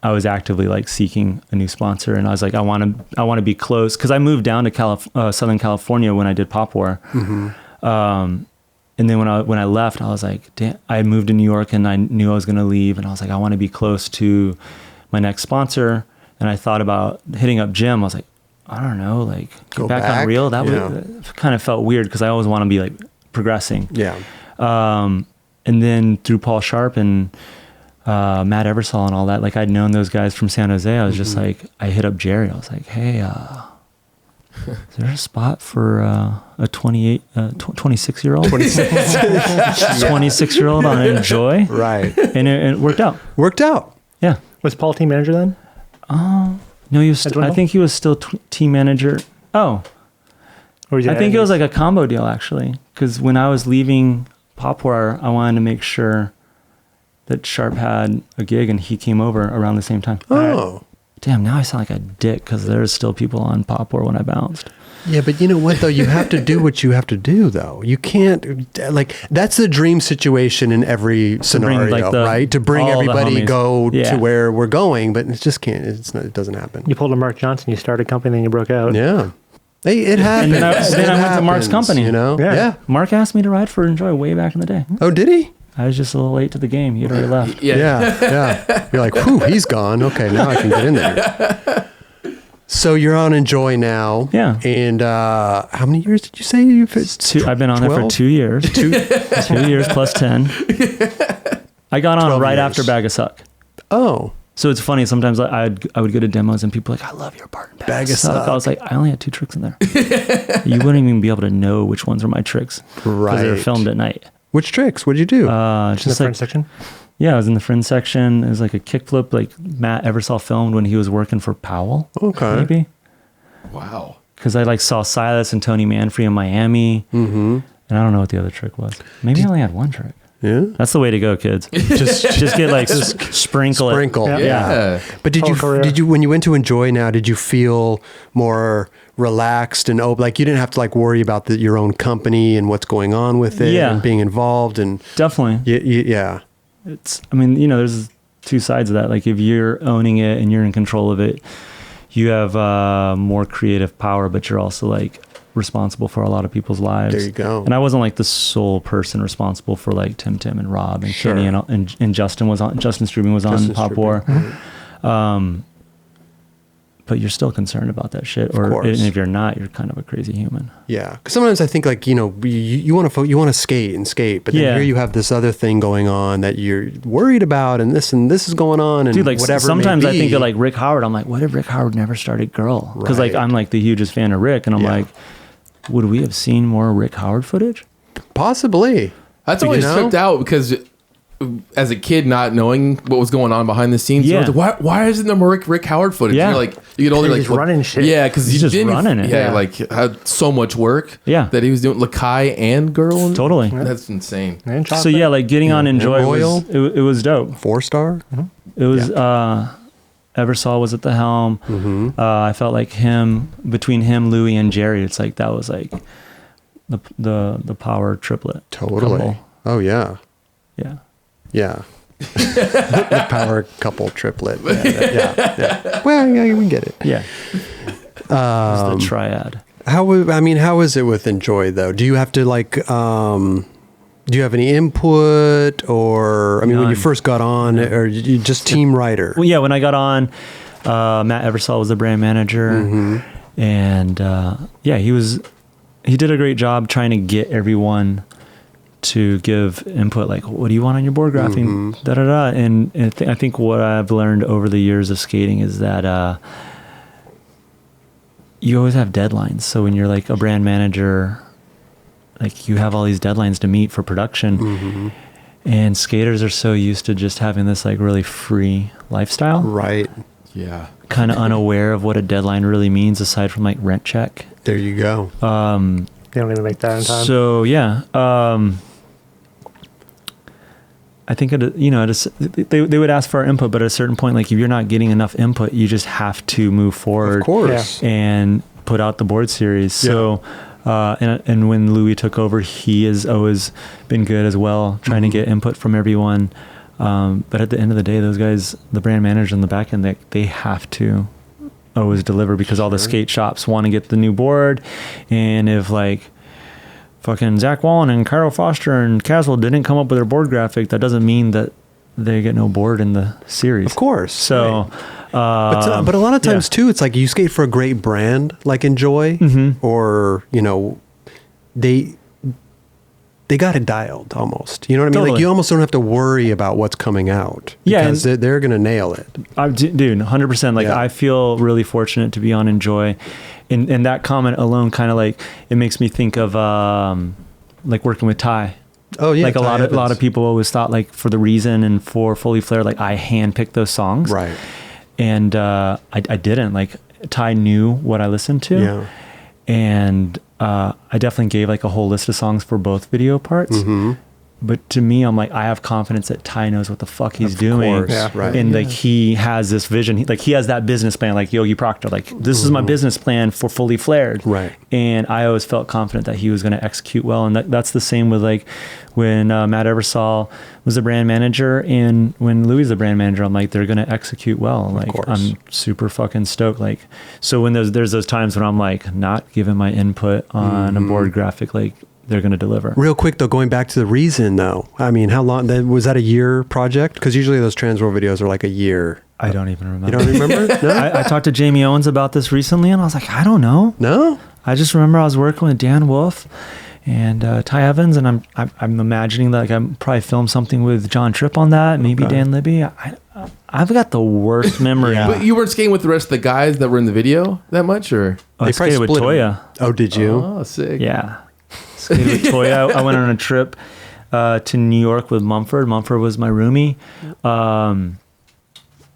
I was actively like seeking a new sponsor. And I was like, I want to be close. Because I moved down to Southern California when I did Pop War. And then when I left, I was like, damn, I moved to New York and I knew I was going to leave. And I was like, I want to be close to my next sponsor. And I thought about hitting up Jim. I was like, I don't know, like Go back on Real. That would kind of felt weird because I always want to be like progressing. Yeah. And then through Paul Sharp and Matt Eversole and all that, like I'd known those guys from San Jose. I was just like, I hit up Jerry. I was like, hey, is there a spot for a 26-year-old? 26-year-old on Enjoy? Right. And it worked out. Worked out. Yeah. Was Paul team manager then? No, he was. I think he was still team manager. Oh, or I think it was like a combo deal actually. Because when I was leaving Popware, I wanted to make sure that Sharp had a gig, and he came over around the same time. Oh. Damn, now I sound like a dick because there's still people on Popware when I bounced. Yeah, but you know what, though? You have to do what you have to do, though. You can't, like, that's the dream situation in every scenario, right? To bring everybody to where we're going, but it just can't, it doesn't happen. You pulled a Mark Johnson, you started a company, then you broke out. Yeah. Hey, it happens. And then I went to Mark's company. You know? Yeah. Mark asked me to ride for Enjoy way back in the day. Oh, did he? I was just a little late to the game. He'd already left. Yeah. You're like, whew, he's gone. Okay, now I can get in there. So you're on Enjoy now. Yeah. And how many years did you say I've been on 12? There for 2 years. 2 years plus 10. I got on right after Bag of Suck. Oh. So it's funny. Sometimes I would go to demos and people are like, I love your part in Bag of Suck. I was like, I only had 2 tricks in there. You wouldn't even be able to know which ones were my tricks. Right. Because they were filmed at night. Which tricks? What did you do? Just in the front section? Yeah, I was in the fringe section. It was like a kickflip, like Matt Eversole filmed when he was working for Powell. Okay. Maybe. Wow. Because I like saw Silas and Tony Manfrey in Miami. Mm-hmm. And I don't know what the other trick was. Maybe I only had 1 trick. Yeah. That's the way to go, kids. just get like sprinkle it. Yeah. But did you when you went to Enjoy now, did you feel more relaxed and open? Like you didn't have to like worry about your own company and what's going on with it and being involved and definitely. Yeah. I mean, you know, there's 2 sides of that. Like if you're owning it and you're in control of it, you have more creative power, but you're also like responsible for a lot of people's lives. There you go. And I wasn't like the sole person responsible for like Tim and Rob and Kenny and Justin Strubing was on Pop War. But you're still concerned about that shit. And if you're not, you're kind of a crazy human. Yeah. Because sometimes I think like, you know, you want to skate, but then here you have this other thing going on that you're worried about and this is going on and dude, like whatever. Sometimes I think of like Rick Howard. I'm like, what if Rick Howard never started Girl? Because like I'm like the hugest fan of Rick and I'm like, would we have seen more Rick Howard footage? Possibly. That's always tripped out because as a kid, not knowing what was going on behind the scenes, like, why isn't there more Rick Howard footage? Yeah. You're like, you get older, like running shit. Yeah, because he's just running it. Yeah, like had so much work. Yeah, that he was doing Lakai and Girl. Totally, that's insane. So yeah, like getting on Enjoy it was dope. 4-star. Mm-hmm. It was. Eversole was at the helm. Mm-hmm. I felt like between him, Louie, and Jerry, it's like that was like the power triplet. Totally. Couple. Oh yeah. Yeah. The power couple triplet. Yeah. Well, yeah, we get it. Yeah. The triad. How is it with Enjoy though? Do you have to like? Do you have any input, or None. When you first got on, or you just team writer? Well, yeah. When I got on, Matt Eversole was the brand manager, and he did a great job trying to get everyone to give input, like, what do you want on your board graphing, and I think what I've learned over the years of skating is that you always have deadlines. So when you're like a brand manager, like you have all these deadlines to meet for production, and skaters are so used to just having this like really free lifestyle, right? Yeah, kind of unaware of what a deadline really means aside from like rent check. There you go. They don't even make that in time. So yeah, I think they would ask for our input, but at a certain point, like if you're not getting enough input, you just have to move forward, of course, and put out the board series. Yeah. So, and when Louis took over, he has always been good as well, trying to get input from everyone. But at the end of the day, those guys, the brand managers in the back end, they have to always deliver because all the skate shops want to get the new board, and if fucking Zach Wallen and Cairo Foster and Caswell didn't come up with their board graphic, that doesn't mean that they get no board in the series. Of course. So, right. But a lot of times too, it's like you skate for a great brand like Enjoy, or they got it dialed almost. You know what I mean? Totally. Like you almost don't have to worry about what's coming out because they're going to nail it. Dude, 100%. Like I feel really fortunate to be on Enjoy, and that comment alone kind of like it makes me think of like working with Ty. Oh yeah, like a lot of people always thought like for The Reason and for Fully Flared, like I handpicked those songs, right? And I didn't. Like Ty knew what I listened to, and I definitely gave like a whole list of songs for both video parts. But to me, I'm like, I have confidence that Ty knows what the fuck he's doing. Course. Yeah, right. And like he has this vision. He has that business plan, like Yogi Proctor. Like this is my business plan for Fully Flared. Right. And I always felt confident that he was going to execute well. And that's the same with like when Matt Eversole was the brand manager and when Louis is the brand manager, I'm like, they're going to execute well. Like I'm super fucking stoked. Like, so when there's those times when I'm like not giving my input on a board graphic, like they're going to deliver. Real quick though, going back to The Reason though, I mean, how long was that, a year project? Because usually those Transworld videos are like a year. I don't even remember. You don't remember? No? I talked to Jamie Owens about this recently and I was like, I don't know. No? I just remember I was working with Dan Wolf and Ty Evans, and I'm imagining that like I'm probably filmed something with John Tripp on that, maybe Dan Libby. I've got the worst memory. But you weren't skating with the rest of the guys that were in the video that much, or I skated with Toya. Oh, did you? Oh, sick. Yeah, skated with Toya. I went on a trip to New York with Mumford. Mumford was my roomie.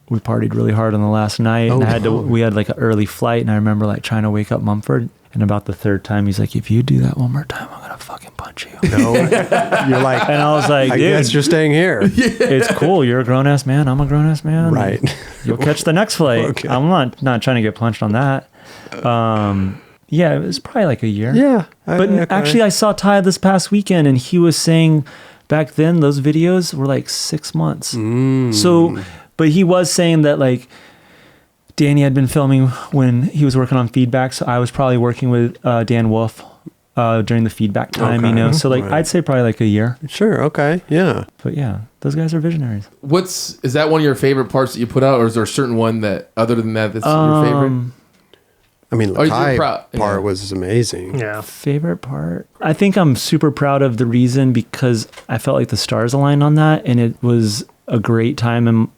We partied really hard on the last night, and we had like an early flight, and I remember like trying to wake up Mumford. And about the third time, he's like, if you do that one more time, I'm going to fucking punch you. No. You're like, and I was like, I dude, guess you're staying here. It's cool. You're a grown-ass man. I'm a grown-ass man. Right. You'll catch the next flight. Okay. I'm not trying to get punched on that. Yeah, it was probably like a year. Yeah. Actually, I saw Ty this past weekend, and he was saying back then those videos were like 6 months. So, but he was saying that like, Danny had been filming when he was working on feedback, so I was probably working with Dan Wolf during the feedback time, you know. So like I'd say probably like a year. Sure, okay. Yeah. But yeah, those guys are visionaries. Is that one of your favorite parts that you put out, or is there a certain one that other than that's your favorite? I mean, the Thai part was amazing. Yeah. Favorite part? I think I'm super proud of The Reason because I felt like the stars aligned on that, and it was a great time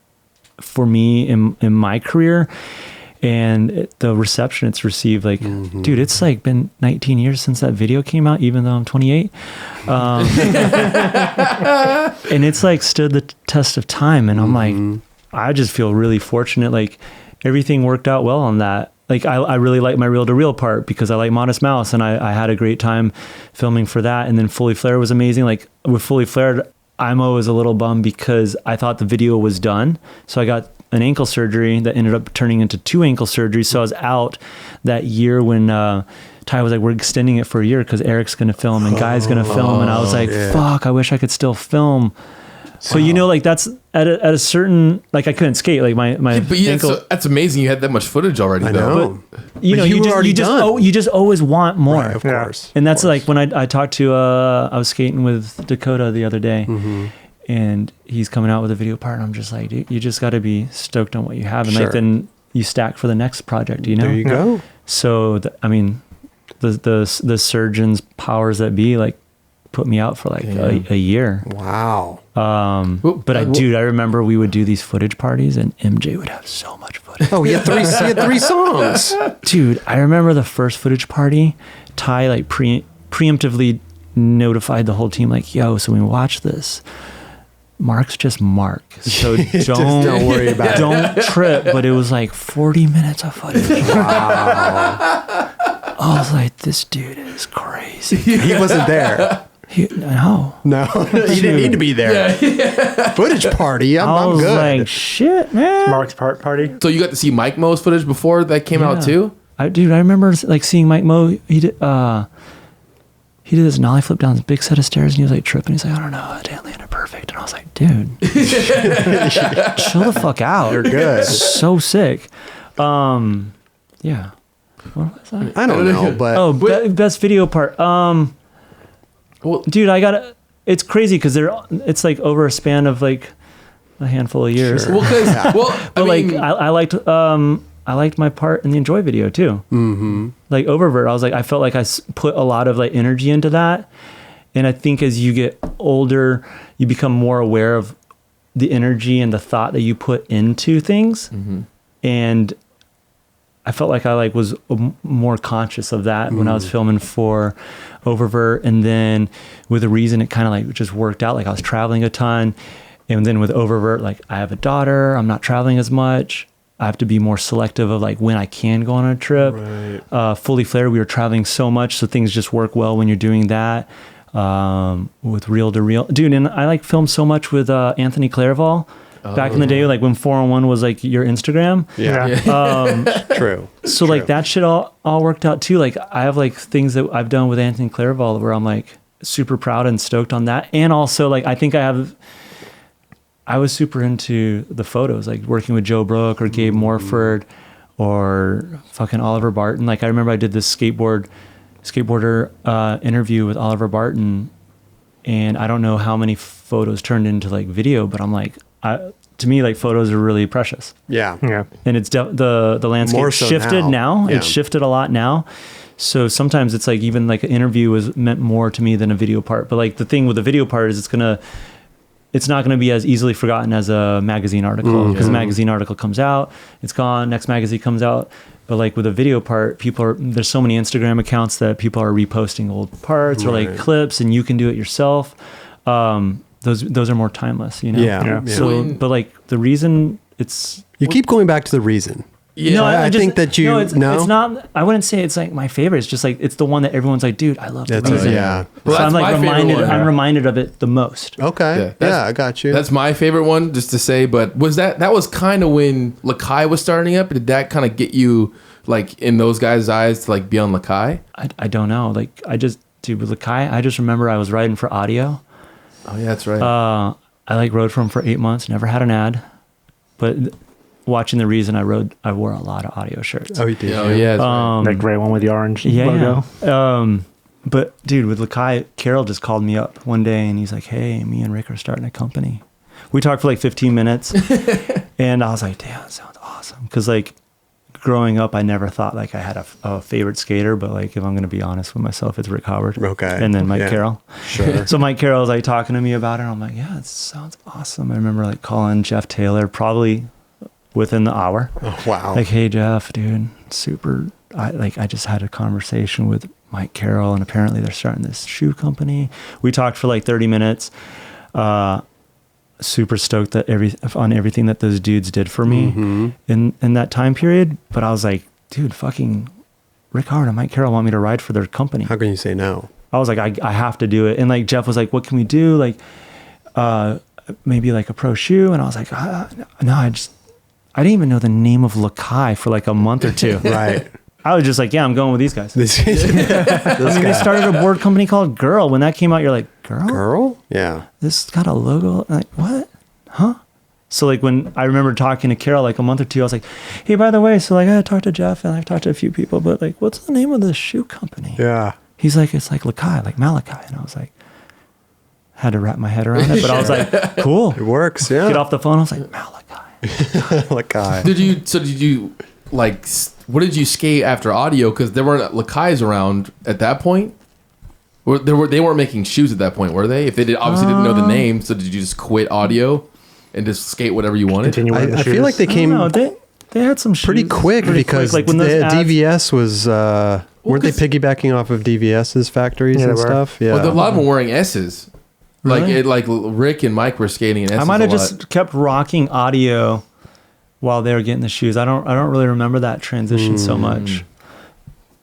for me in my career, and the reception it's received, like dude, it's like been 19 years since that video came out, even though I'm 28, and it's like stood the test of time, and I'm like, I just feel really fortunate, like everything worked out well on that. Like I really like my reel-to-reel part because I like Modest Mouse, and I had a great time filming for that. And then Fully Flared was amazing. Like with Fully Flared, I'm always a little bummed because I thought the video was done. So I got an ankle surgery that ended up turning into 2 ankle surgeries. So I was out that year when Ty was like, we're extending it for a year because Eric's going to film and Guy's going to film. And I was like, fuck, I wish I could still film. So, you know, like that's at a certain, like I couldn't skate, like my ankle. That's amazing. You had that much footage already, though. But, you know, you just always want more. Right, of course. And that's like when I talked to, I was skating with Dakota the other day, and he's coming out with a video part, and I'm just like, dude, you just got to be stoked on what you have. And like then you stack for the next project, you know? There you go. So, I mean, the surgeons powers that be, like, put me out for like a year. Wow. But I remember we would do these footage parties and MJ would have so much footage. Oh, he had 3 songs. Dude, I remember the first footage party, Ty like preemptively notified the whole team like, yo, so when we watch this, Mark's just Mark. So don't worry about it. Don't trip. But it was like 40 minutes of footage. Wow. I was like, this dude is crazy. He wasn't there. No, he didn't need to be there. Footage party. I'm good. Like, shit, man. Mark's party. So you got to see Mike Mo's footage before that came out too? I remember like seeing Mike Mo. He did this nollie flip down this big set of stairs, and he was like tripping. He's like, I don't know, I didn't land it perfect. And I was like, dude, chill the fuck out. You're good. So sick. Yeah. What was that? I don't know, but best video part. Well, dude, it's crazy because it's like over a span of like a handful of years. Sure. I liked my part in the Enjoy video too. Mm-hmm. Like Oververt, I felt like I put a lot of like energy into that. And I think as you get older, you become more aware of the energy and the thought that you put into things. Mm-hmm. And I felt like I was more conscious of that when I was filming for Oververt. And then with a reason, it kind of like just worked out. Like I was traveling a ton. And then with Oververt, like I have a daughter, I'm not traveling as much. I have to be more selective of like when I can go on a trip. Right. Fully Flared, we were traveling so much, so things just work well when you're doing that. With Reel to Reel, dude, and I like filmed so much with Anthony Clairval back in the day, like when 401 was like your Instagram. True. So like that shit all worked out too. Like I have like things that I've done with Anthony Clairval where I'm like super proud and stoked on that. And also like I think I was super into the photos, like working with Joe Brook or Gabe Morford or fucking Oliver Barton. Like I remember I did this skateboarder interview with Oliver Barton, and I don't know how many photos turned into like video, but I'm like, to me, like photos are really precious. Yeah. And it's the landscape More so shifted now. Yeah. It's shifted a lot now. So sometimes it's like even like an interview was meant more to me than a video part. But like the thing with the video part is it's not going to be as easily forgotten as a magazine article, because a magazine article comes out, it's gone, next magazine comes out. But like with a video part, there's so many Instagram accounts that people are reposting old parts or like clips, and you can do it yourself. Those are more timeless, you know? Yeah. So, but like the reason you keep going back to the reason. Yeah, no, I think that you it's not. I wouldn't say it's like my favorite. It's just like it's the one that everyone's like, dude, I love the reason. Yeah. Well, so I'm like reminded. One, I'm reminded of it the most. Okay. Yeah, I got you. That's my favorite one, just to say. But that was kind of when Lakai was starting up? Did that kind of get you like in those guys' eyes to like be on Lakai? I don't know. Like with Lakai, I just remember I was writing for audio. Oh yeah, that's right. I like rode for him for 8 months. Never had an ad, but. Watching the reason I wore a lot of audio shirts. Oh, you did. Oh, yeah. Right. That gray one with the orange logo. Yeah. But dude, with Lakai, Carol just called me up one day and he's like, "Hey, me and Rick are starting a company." We talked for like 15 minutes, and I was like, "Damn, that sounds awesome." Because like growing up, I never thought like I had a favorite skater, but like if I'm gonna be honest with myself, it's Rick Howard. Okay. And then Mike Carroll. Sure. So Mike Carroll was like talking to me about it, and I'm like, "Yeah, it sounds awesome." I remember like calling Jeff Taylor probably within the hour. Oh, wow. Like, "Hey Jeff, dude, I just had a conversation with Mike Carroll and apparently they're starting this shoe company." We talked for like 30 minutes. Super stoked on everything that those dudes did for me in that time period. But I was like, dude, fucking Rick Howard and Mike Carroll want me to ride for their company. How can you say no? I was like, I have to do it. And like Jeff was like, "What can we do?" Like, maybe like a pro shoe. And I was like, no, I didn't even know the name of Lakai for like a month or two. Right. I was just like, yeah, I'm going with these guys. They they started a board company called Girl. When that came out, you're like, Girl? Girl? Yeah. This got a logo. I'm like, what? Huh? So like when I remember talking to Carol like a month or two, I was like, "Hey, by the way, so like I talked to Jeff and I've talked to a few people, but like, what's the name of the shoe company?" Yeah. He's like, "It's like Lakai, like Malachi." And I was like, had to wrap my head around it, but I was like, cool. It works, yeah. Get off the phone. I was like, Malachi. Lakai. Did you like, what did you skate after audio? Because there weren't Lakais around at that point. They weren't making shoes at that point, were they? If they obviously didn't know the name, so did you just quit audio and just skate whatever you wanted? I feel like they came. They had some shoes pretty quick because quick. Like when those DVS was. Weren't they piggybacking off of DVS's factories and stuff? Yeah. Well, a lot of them were wearing S's. Really? Like Rick and Mike were skating in S's. I might have just kept rocking audio while they were getting the shoes. I don't really remember that transition so much.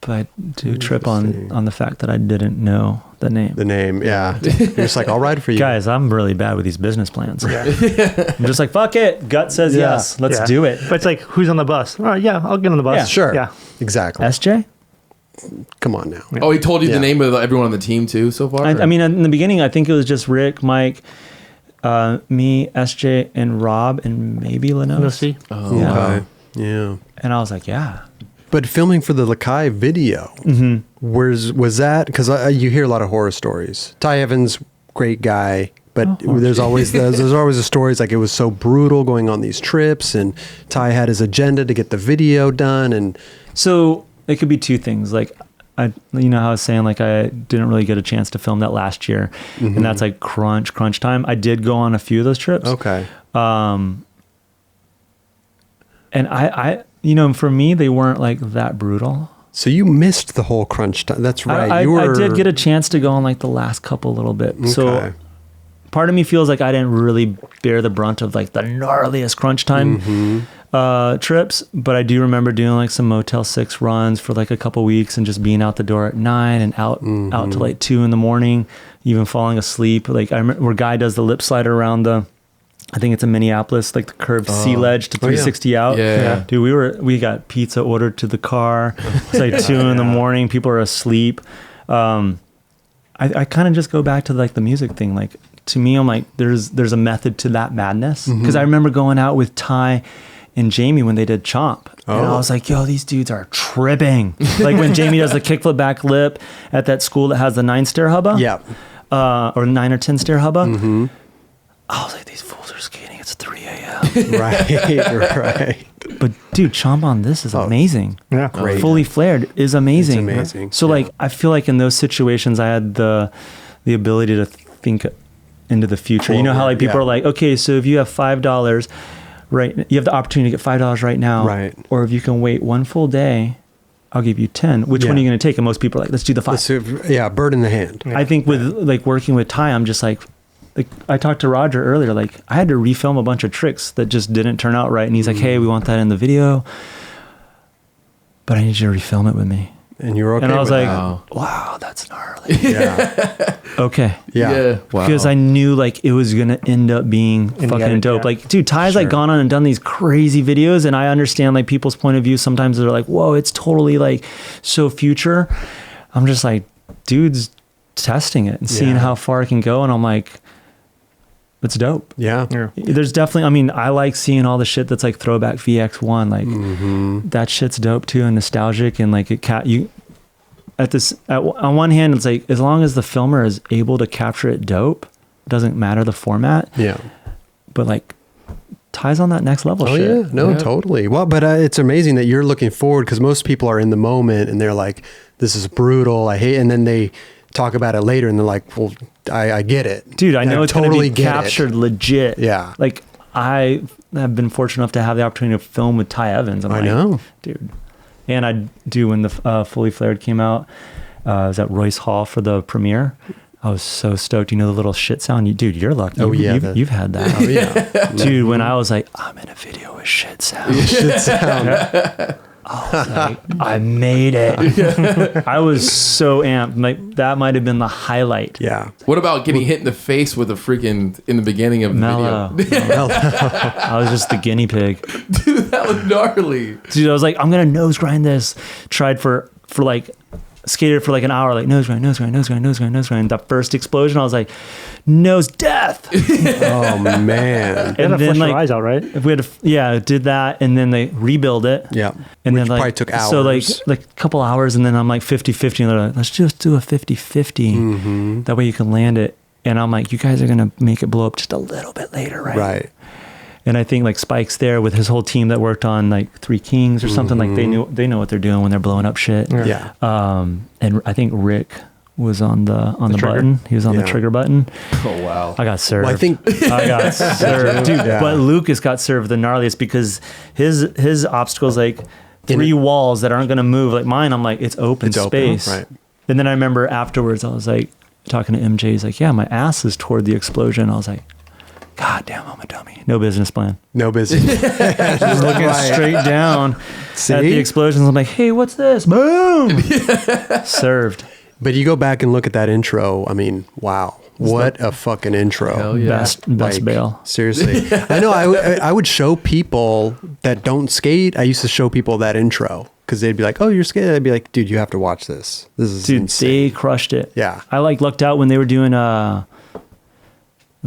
But I do trip on the fact that I didn't know the name. The name, yeah. You're just like, "I'll ride for you." Guys, I'm really bad with these business plans. Yeah. I'm just like, fuck it. Gut says yes. Let's do it. But it's like, who's on the bus? Oh, yeah, I'll get on the bus. Yeah. Sure. Yeah. Exactly. SJ? Come on now. Oh, he told you the name of everyone on the team too so far? I mean, in the beginning, I think it was just Rick, Mike, me, SJ, and Rob, and maybe Lenosi. Lucy. Oh, yeah. Okay. Yeah. And I was like, yeah. But filming for the Lakai video, was that, because you hear a lot of horror stories. Ty Evans, great guy, but there's always the stories like it was so brutal going on these trips, and Ty had his agenda to get the video done, and so it could be two things. Like how I was saying, like I didn't really get a chance to film that last year, and that's like crunch time. I did go on a few of those trips. Okay. And I for me, they weren't like that brutal. So you missed the whole crunch time. That's right. I did get a chance to go on like the last couple a little bit. Okay. So part of me feels like I didn't really bear the brunt of like the gnarliest crunch time trips, but I do remember doing like some Motel 6 runs for like a couple weeks and just being out the door at 9 and out to like 2 a.m, even falling asleep. Like I remember where Guy does the lip slider around I think it's in Minneapolis, like the curved sea ledge to 360 out. Yeah. Dude, we got pizza ordered to the car. It's like 2 a.m. People are asleep. I kind of just go back to like the music thing. Like to me, I'm like, there's a method to that madness. Because I remember going out with Ty and Jamie when they did Chomp. And I was like, yo, these dudes are tripping. Like when Jamie does the kickflip back lip at that school that has the 9-stair hubba. Yeah. Or 9 or 10-stair hubba. I was like, these fools are skating. It's 3 a.m. Right. But dude, Chomp on this is amazing. Yeah. Great. Fully flared is amazing. It's amazing. So like, I feel like in those situations, I had the ability to think into the future. You know how like people are like, okay, so if you have $5, right, you have the opportunity to get $5 right now. Right. Or if you can wait one full day, I'll give you 10. Which one are you going to take? And most people are like, let's do the 5. Bird in the hand. I think with like working with Ty, I'm just like I talked to Roger earlier, like I had to refilm a bunch of tricks that just didn't turn out right. And he's like, hey, we want that in the video, but I need you to refilm it with me. And you were okay. And I was with like, that. wow, that's gnarly. Yeah. Okay. Yeah. Wow. Because I knew like it was going to end up being fucking dope. Like, dude, Ty's like gone on and done these crazy videos. And I understand like people's point of view. Sometimes they're like, whoa, it's totally like so future. I'm just like, dude's testing it and seeing how far it can go. And I'm like, it's dope. Yeah. There's definitely, I mean, I like seeing all the shit that's like throwback VX1. Like that shit's dope too and nostalgic. And like on one hand, it's like, as long as the filmer is able to capture it dope, it doesn't matter the format. Yeah. But like Ty's on that next level shit. Yeah. No, totally. Well, but it's amazing that you're looking forward, because most people are in the moment and they're like, this is brutal. I hate, and then they talk about it later and they're like, well, I get it. Dude, I know it's totally going to be captured legit. Yeah. Like I have been fortunate enough to have the opportunity to film with Ty Evans. I know. Dude. And I do when the Fully Flared came out. I was at Royce Hall for the premiere. I was so stoked. You know the little shit sound? Dude, you're lucky. Oh, yeah. You've had that. Oh, yeah. Dude, when I was like, I'm in a video with shit sound. Shit sound. I was like, I made it. I was so amped. Like that might have been the highlight. Yeah. What about getting hit in the face with a freaking in the beginning of the video? I was just the guinea pig. Dude, that was gnarly. Dude, I was like, I'm gonna nose grind this. Tried for like skated for like an hour, like nose grind. The first explosion, I was like, nose death. Oh man. And then like, your eyes out, right? If we had did that, and then they rebuild it. Yeah. And Which then like probably took hours. So like a couple hours, and then I'm like 50-50, and they're like, let's just do a 50-50. That way you can land it. And I'm like, you guys are gonna make it blow up just a little bit later, right? Right. And I think like Spike's there with his whole team that worked on like Three Kings or something. Like they know what they're doing when they're blowing up shit. Yeah. And I think Rick was on the button. He was on the trigger button. Oh wow. I got served. Well, I think I got served, dude. Yeah. But Lucas got served the gnarliest because his obstacles like three walls that aren't going to move. Like mine, I'm like, it's open space. Right. And then I remember afterwards, I was like talking to MJ. He's like, yeah, my ass is toward the explosion. I was like, God damn, I'm a dummy. No business plan. No business. Just looking straight down at the explosions. I'm like, hey, what's this? Boom! Served. But you go back and look at that intro. I mean, wow. What a fucking intro. Hell yeah. Best bail. Seriously. I know I would show people that don't skate. I used to show people that intro because they'd be like, oh, you're skating. I'd be like, dude, you have to watch this. This is insane. They crushed it. Yeah. I like lucked out when they were doing, was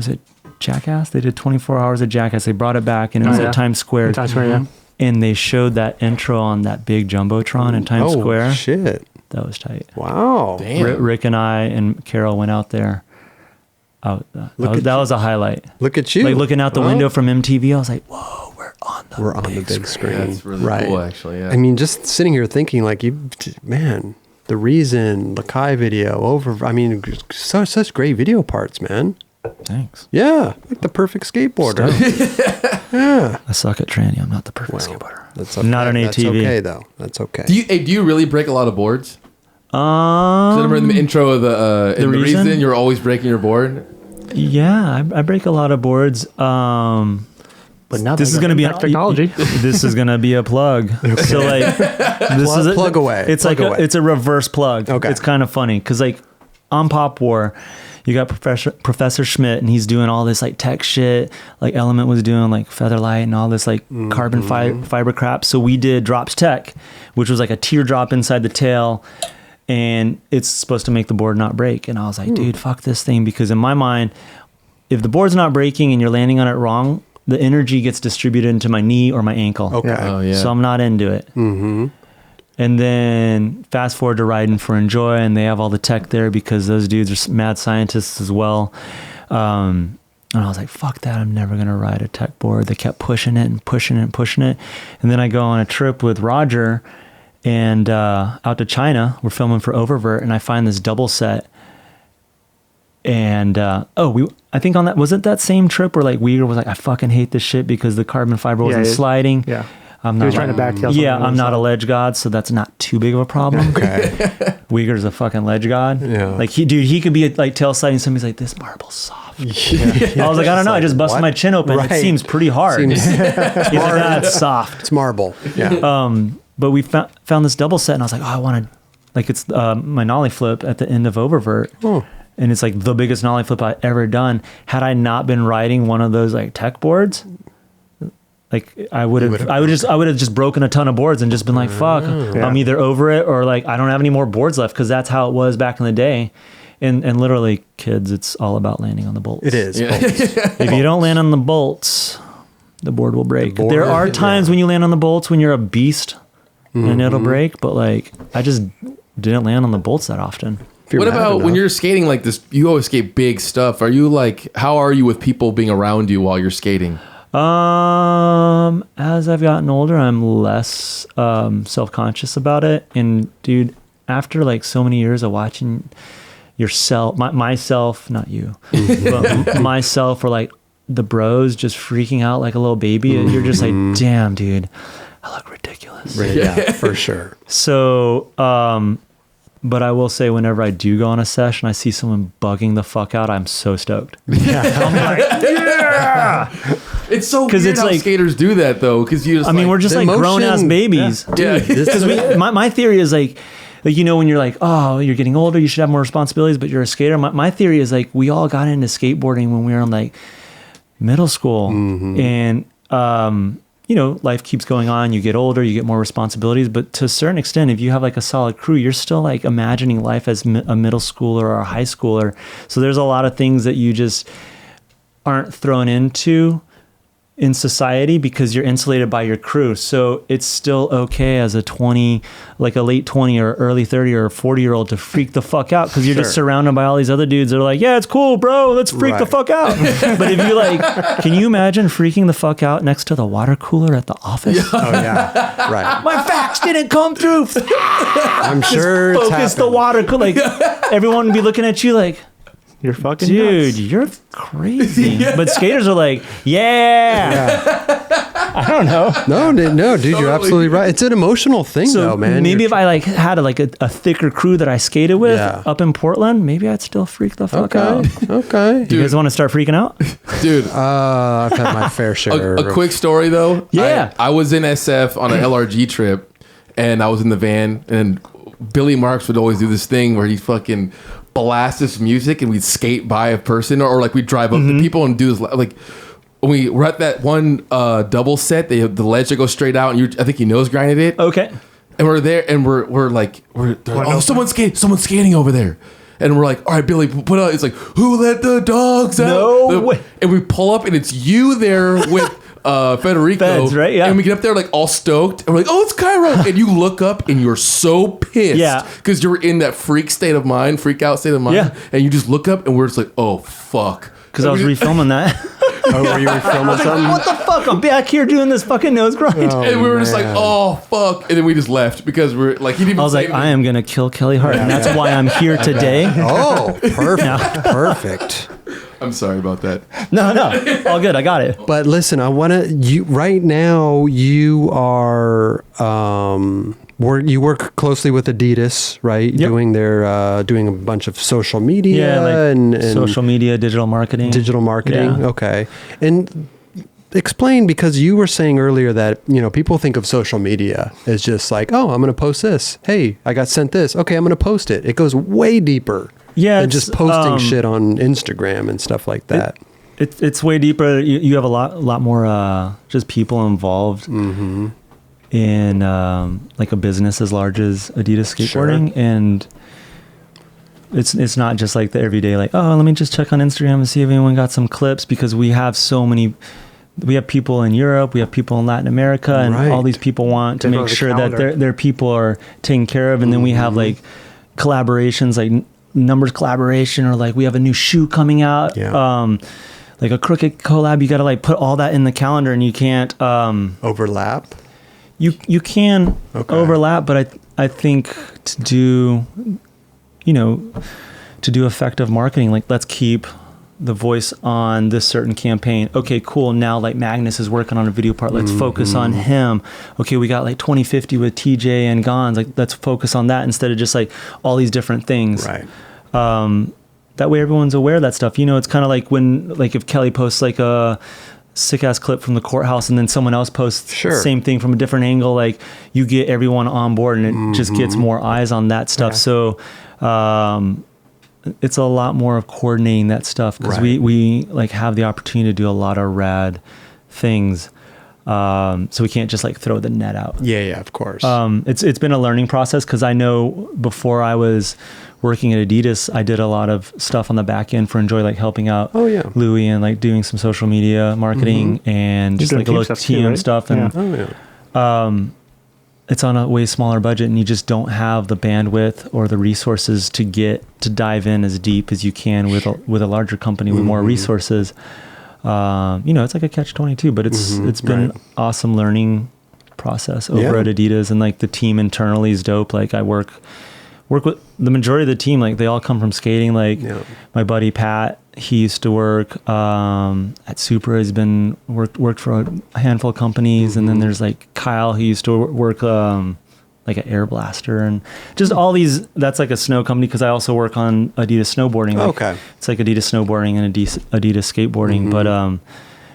it Jackass? They did 24 hours of Jackass. They brought it back and it was at Times Square. Times Square, yeah. and they showed that intro on that big Jumbotron in Times Square. Oh, shit. That was tight. Wow. Damn. Rick and I and Carol went out there. That was a highlight. Look at you. Like looking out the window from MTV, I was like, whoa, we're on the big screen. That's really cool, actually. Yeah. I mean, just sitting here thinking, like, man, The Reason, Lakai video, such great video parts, man. Thanks. Yeah, like the perfect skateboarder. Yeah. I suck at tranny. I'm not the perfect skateboarder. That's okay. Not an ATV. That's okay, though. That's okay. Do you really break a lot of boards? Remember in the intro of the reason you're always breaking your board? Yeah, I break a lot of boards. But now this is going to be technology. This is going to be a plug. Okay. So like, this is plug away. It's plug like away. It's a reverse plug. Okay. It's kind of funny because like on Pop War, you got Professor Schmidt, and he's doing all this like tech shit. Like Element was doing like Featherlight and all this like carbon fiber crap. So we did Drops Tech, which was like a teardrop inside the tail. And it's supposed to make the board not break. And I was like, dude, fuck this thing. Because in my mind, if the board's not breaking and you're landing on it wrong, the energy gets distributed into my knee or my ankle. Okay. Oh, yeah. So I'm not into it. Mm-hmm. And then fast forward to Riding for Enjoy, and they have all the tech there because those dudes are mad scientists as well. And I was like, fuck that. I'm never going to ride a tech board. They kept pushing it and pushing it and pushing it. And then I go on a trip with Roger and out to China. We're filming for Oververt, and I find this double set. And I think on that, was it that same trip where like Uyghur was like, I fucking hate this shit because the carbon fiber wasn't sliding. Yeah. I'm He was trying to backheel. Yeah, I'm not a ledge god, so that's not too big of a problem. Okay. Uyghur's a fucking ledge god. Yeah. Like he could be like tail sliding. Somebody's like, this marble's soft. Yeah. I was like, I don't know. I just busted my chin open. Right. It seems pretty hard. He's like, it's soft. It's marble. Yeah. But we found this double set, and I was like, oh, I want to, like, it's my nollie flip at the end of Oververt. Oh. And it's like the biggest nollie flip I've ever done. Had I not been riding one of those like tech boards, like I would have just broken a ton of boards and just been like, fuck, I'm either over it or like I don't have any more boards left, because that's how it was back in the day. And literally, kids, it's all about landing on the bolts. It is. Yeah. If you don't land on the bolts, the board will break. There are times when you land on the bolts when you're a beast and it'll break, but like I just didn't land on the bolts that often. What about when you're skating like this? You always skate big stuff. Are you like, how are you with people being around you while you're skating? As I've gotten older, I'm less self-conscious about it. And dude, after like so many years of watching yourself, myself, not you, but myself, or like the bros just freaking out like a little baby, you're just like, damn, dude, I look ridiculous. Yeah, for sure. So, but I will say, whenever I do go on a session, I see someone bugging the fuck out, I'm so stoked. Yeah. I'm like, yeah! It's so weird it's how like, skaters do that, though, because you just we're just like grown-ass babies. Yeah. Because my theory is like, you know, when you're like, oh, you're getting older, you should have more responsibilities, but you're a skater. My theory is like, we all got into skateboarding when we were in like middle school. And, you know, life keeps going on. You get older, you get more responsibilities. But to a certain extent, if you have like a solid crew, you're still like imagining life as a middle schooler or a high schooler. So there's a lot of things that you just aren't thrown into in society because you're insulated by your crew. So it's still okay as a 20, like a late 20 or early 30 or 40-year-old to freak the fuck out because you're just surrounded by all these other dudes that are like, yeah, it's cool, bro, let's freak the fuck out. But if you like, can you imagine freaking the fuck out next to the water cooler at the office? Oh yeah, right. My fax didn't come through. I'm sure it's focus the water cooler. Like everyone would be looking at you like, you're fucking dude, nuts. You're crazy. But skaters are like, yeah. I don't know. No, dude, you're absolutely right. It's an emotional thing, though, man. Maybe if I like had a thicker crew that I skated with up in Portland, maybe I'd still freak the fuck out. Okay. Do you guys want to start freaking out? Dude. I've had my fair share. A quick story, though. Yeah. I was in SF on an LRG trip, and I was in the van, and Billy Marks would always do this thing where he fucking blast this music and we'd skate by a person, or like we'd drive up to people and do this. Like when we were at that one double set, they have the ledge that goes straight out, and I think you nose grinded it. Okay. And we're there, and we're like, someone's skating over there. And we're like, all right, Billy, put out. It's like, who let the dogs out? No way. And we pull up, and it's you there with Federico. Feds, right? Yeah. And we get up there like all stoked. And we're like, oh, it's Cairo. And you look up and you're so pissed. Yeah. Because you're in that freak out state of mind. Yeah. And you just look up and we're just like, oh, fuck. Because I was refilming that. Oh, were you refilming something? What the fuck? I'm back here doing this fucking nose grind. Oh, and we were just like, man. oh, fuck. And then we just left because we're like, he didn't even I was like, anything. I am going to kill Kelly Hart. And that's why I'm here today. Oh, perfect. Perfect. I'm sorry about that. No. All good. I got it. But listen, I want to, you right now, you are, you work closely with Adidas, right? Yep. Doing a bunch of social media Yeah, like and social media, digital marketing. digital marketing. Yeah. Okay. And explain, because you were saying earlier that, people think of social media as just like, oh, I'm going to post this. Hey, I got sent this. Okay, I'm going to post it. It goes way deeper than just posting shit on Instagram and stuff like that. It's way deeper. You have a lot more just people involved in like a business as large as Adidas skateboarding. Sure. And it's not just like the everyday, like, oh, let me just check on Instagram and see if anyone got some clips, because we have so many. We have people in Europe, we have people in Latin America, and Right. all these people want to They go make to the sure that calendar. their people are taken care of. And then we have like collaborations, like numbers collaboration, or like we have a new shoe coming out, Yeah. like a Crooked collab. You got to like put all that in the calendar, and you can't. Overlap. You can Okay. overlap, but I think to do effective marketing, like let's keep the voice on this certain campaign. Okay, cool. Now like Magnus is working on a video part. Let's focus on him. Okay, we got like 2050 with TJ and Gons. Like let's focus on that instead of just like all these different things. Right. That way everyone's aware of that stuff. It's kind of like when, like if Kelly posts like a sick ass clip from the courthouse and then someone else posts Sure. the same thing from a different angle, like you get everyone on board and it just gets more eyes on that stuff. Yeah. So it's a lot more of coordinating that stuff, because Right. we like have the opportunity to do a lot of rad things. So we can't just like throw the net out. Yeah, of course. It's been a learning process, because I know before I was working at Adidas, I did a lot of stuff on the back end for Enjoy, like helping out Oh, yeah. Louis and like doing some social media marketing and just doing like a team little stuff too, team right? stuff. And Yeah. Oh, yeah. it's on a way smaller budget, and you just don't have the bandwidth or the resources to dive in as deep as you can with a larger company with more resources. It's like a catch-22, but it's been Right. awesome learning process over Yeah. at Adidas, and like the team internally is dope. Like I work with the majority of the team. Like they all come from skating. Like Yeah. my buddy Pat, he used to work at Supra. He's been worked for a handful of companies, and then there's like Kyle, who used to work like an Air Blaster, and just all these. That's like a snow company, because I also work on Adidas snowboarding. Like, Okay. it's like Adidas snowboarding and Adidas skateboarding, but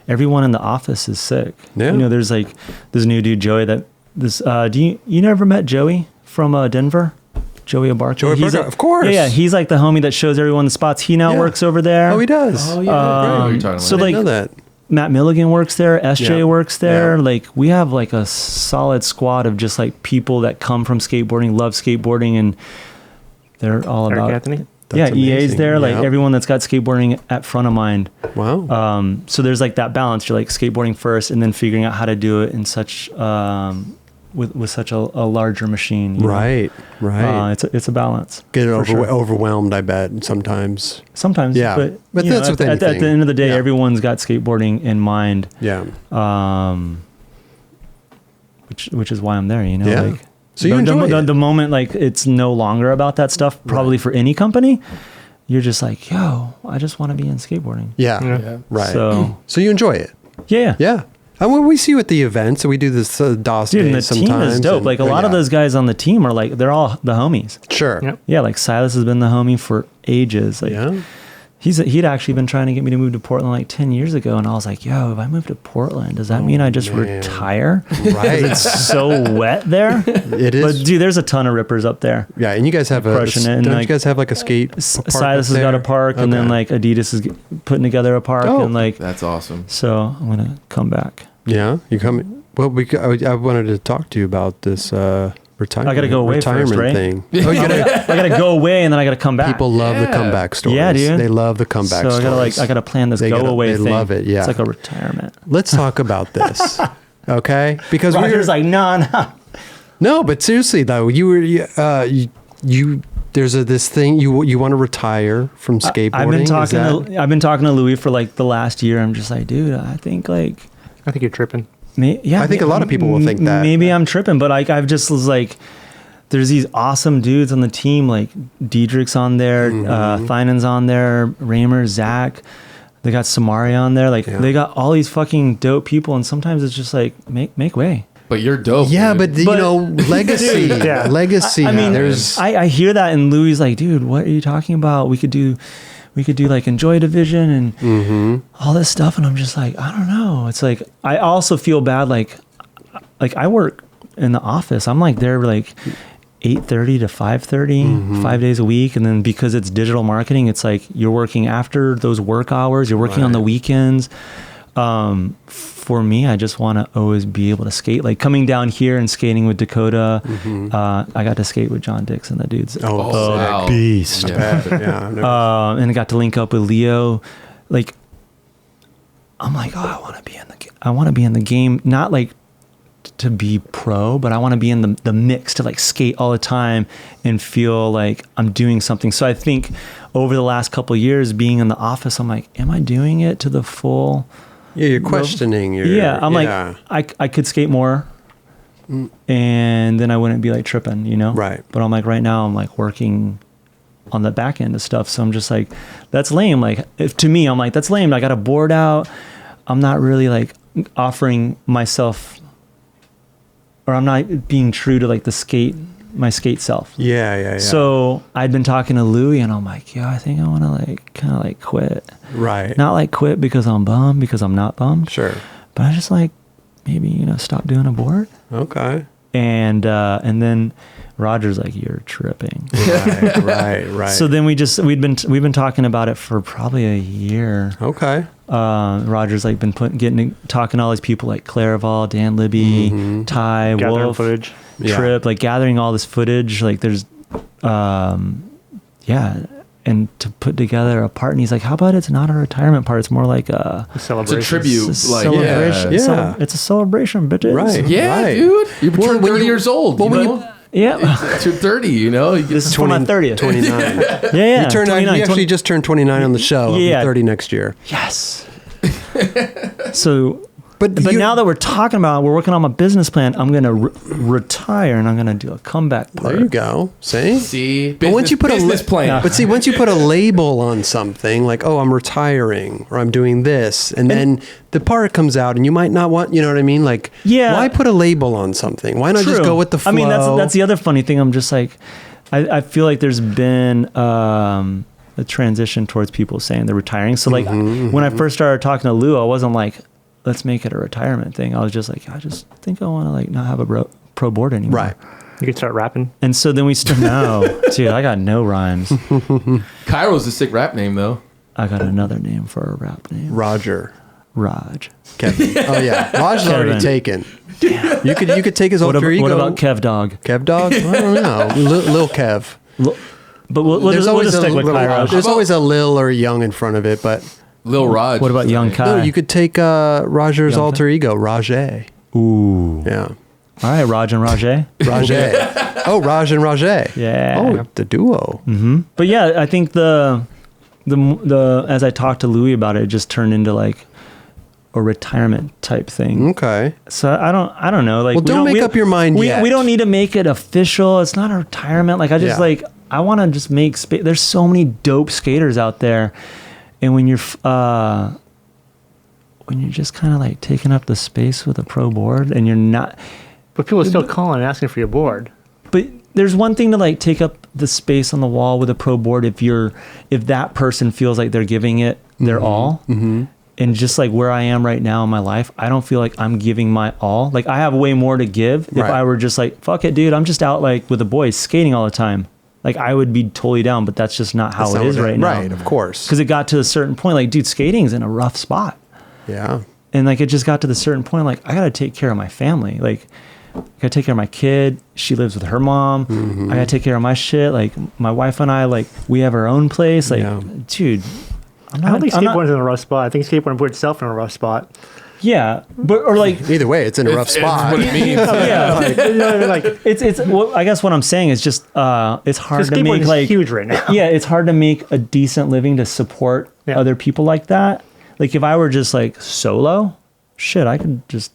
everyone in the office is sick. Yeah. There's like this new dude Joey. You never met Joey from Denver? Joey Abarca. Joey He's Abarca, of course. Yeah, he's like the homie that shows everyone the spots. He now Yeah. works over there. Oh, he does. Oh, yeah. I know what you're talking so about. I like know that. Matt Milligan works there. SJ Yeah. works there. Yeah. Like we have like a solid squad of just like people that come from skateboarding, love skateboarding, and they're all Eric about Anthony. That's EA's amazing. there. Like Yeah. everyone that's got skateboarding at front of mind. Wow. So there's like that balance. You're like skateboarding first, and then figuring out how to do it in such with such a larger machine. you know? Right. It's a balance. Get for sure. overwhelmed, I bet, sometimes. Sometimes, Yeah. but But you know, that's with at the anything. end of the day, Yeah. everyone's got skateboarding in mind. Yeah. Which is why I'm there. Yeah. Like, So you enjoy it. the moment like it's no longer about that stuff. Probably for any company, you're just like, yo, I just want to be in skateboarding. Yeah. Yeah. Right. So you enjoy it. yeah. Yeah. And when we see you at the events, so we do this DOS Dude, and the days team sometimes. is dope. and- Like a lot of those guys on the team are like, they're all the homies. Sure. Yep. Yeah, like Silas has been the homie for ages. Like Yeah. he'd actually been trying to get me to move to Portland like 10 years ago, and I was like, yo, if I move to Portland, does that mean I just man. retire? Right. It's so wet there. It is. But dude, there's a ton of rippers up there. Yeah, and you guys have Crushing it, and, don't like, you guys have like a skate park Silas up has got there? a park, and then Okay. like Adidas is putting together a park, Oh. and like, That's awesome. so I'm gonna come back. Yeah, you come. Well, I wanted to talk to you about this Retirement. I got to go away retirement first, right? thing. Oh, I got to go away and then I got to come back. People love the comeback stories. Yeah, dude. They love the comeback stories. So I got to plan this away thing. They love it. Yeah. It's like a retirement. Let's talk about this. Okay? Because Roger's like, no. No, but seriously though, you there's this thing you want to retire from skateboarding. I've been talking to Louis for like the last year. I'm just like, dude, I think you're tripping. I think a lot of people will think that. Maybe I'm tripping, but like I've just was like, there's these awesome dudes on the team, like Diedrich's on there, Thynen's on there, Raymer, Zach. They got Samari on there. Like they got all these fucking dope people, and sometimes it's just like make way. But you're dope. Yeah, dude. but you know, legacy. Legacy. I mean, there's. I hear that, and Louis is like, dude, what are you talking about? We could do like Enjoy Division and all this stuff, and I'm just like, I don't know. It's like I also feel bad, like I work in the office. I'm like there like 8:30 to 5:30, 5 days a week, and then because it's digital marketing, it's like you're working after those work hours. You're working on the weekends. For me, I just want to always be able to skate. Like coming down here and skating with Dakota, I got to skate with John Dixon, the dude's wow. beast. And I got to link up with Leo. Like, I'm like, oh, I want to be in the game, not like to be pro, but I want to be in the mix to like skate all the time and feel like I'm doing something. So I think over the last couple of years being in the office, I'm like, am I doing it to the full? Yeah, you're questioning. I'm like, I could skate more, and then I wouldn't be like tripping, you know? Right. But I'm like, right now, I'm like working on the back end of stuff. So I'm just like, that's lame. Like, to me, I'm like, that's lame. I got a board out. I'm not really like offering myself, or I'm not being true to like my skate self. Yeah. So I'd been talking to Louis, and I'm like, yeah, I think I want to like kind of like quit. Right. Not like quit because I'm bummed, because I'm not bummed. Sure. But I just like maybe, stop doing a board. Okay. And then Roger's like, you're tripping. Right. So then we've been talking about it for probably a year. Okay. Roger's like been talking to all these people like Clairval, Dan Libby, Ty, gathering Wolf, footage. Trip, like gathering all this footage. Like there's, and to put together a part. And he's like, how about it's not a retirement part? It's more like a celebration. It's a tribute. It's a celebration. Yeah. It's a celebration, bitches. Right. Yeah, right. dude. You're 30 years old. Yeah. You're 30, you know? This is for my 30th. 29. Yeah. You turned 29, actually just turned 29 on the show. Yeah. 30 next year. Yes. But now that we're we're working on my business plan, I'm going to retire and I'm going to do a comeback part. There you go. See? But once you put business plan. But see, once you put a label on something like, oh, I'm retiring or I'm doing this, and then the part comes out and you might not want, you know what I mean? Like, why put a label on something? Why not just go with the flow? I mean, that's the other funny thing. I'm just like, I feel like there's been a transition towards people saying they're retiring. So like when I first started talking to Lou, I wasn't like, let's make it a retirement thing. I was just like, I just think I want to like not have a pro board anymore. Right. You could start rapping. And so then we no, dude, I got no rhymes. Cairo's a sick rap name though. I got another name for a rap name. Raj. Kevin. Oh yeah. Raj is already taken. Damn. You could take his alter ego. What about Kev Dog? Kev Dog? I don't know. Lil Kev. But we'll just stick with Cairo. There's always a Lil or Young in front of it, but Lil Raj. What about Young Kai? No, you could take Roger's alter ego, Rajay. Ooh. Yeah. All right, Raj and Rajay. Rajay. Oh, Raj and Rajay. Yeah. Oh, the duo. Mm-hmm. But yeah, I think the as I talked to Louis about it, it just turned into like a retirement type thing. Okay. So I don't know. Like, well, don't make up your mind yet. We don't need to make it official. It's not a retirement. Like I just I want to just make space. There's so many dope skaters out there. And when you're just kind of like taking up the space with a pro board and you're not, but people are still calling and asking for your board. But there's one thing to like take up the space on the wall with a pro board if that person feels like they're giving it their all. Mm-hmm. And just like where I am right now in my life, I don't feel like I'm giving my all. Like I have way more to give if I were just like, fuck it, dude, I'm just out like with the boys skating all the time. Like I would be totally down, but that's just not how it is right now. Right, of course. Because it got to a certain point, like, dude, skating's in a rough spot. Yeah. And like it just got to the certain point, like I got to take care of my family. Like I gotta take care of my kid. She lives with her mom. I gotta take care of my shit. Like my wife and I, like we have our own place. Like, dude, I don't think skateboarding's in a rough spot. I think skateboarding put itself in a rough spot. Yeah, but or like either way, it's in a rough spot. What it means. It's. Well, I guess what I'm saying is just it's hard to make like huge right now. Yeah, it's hard to make a decent living to support other people like that. Like if I were just like solo, shit, I could just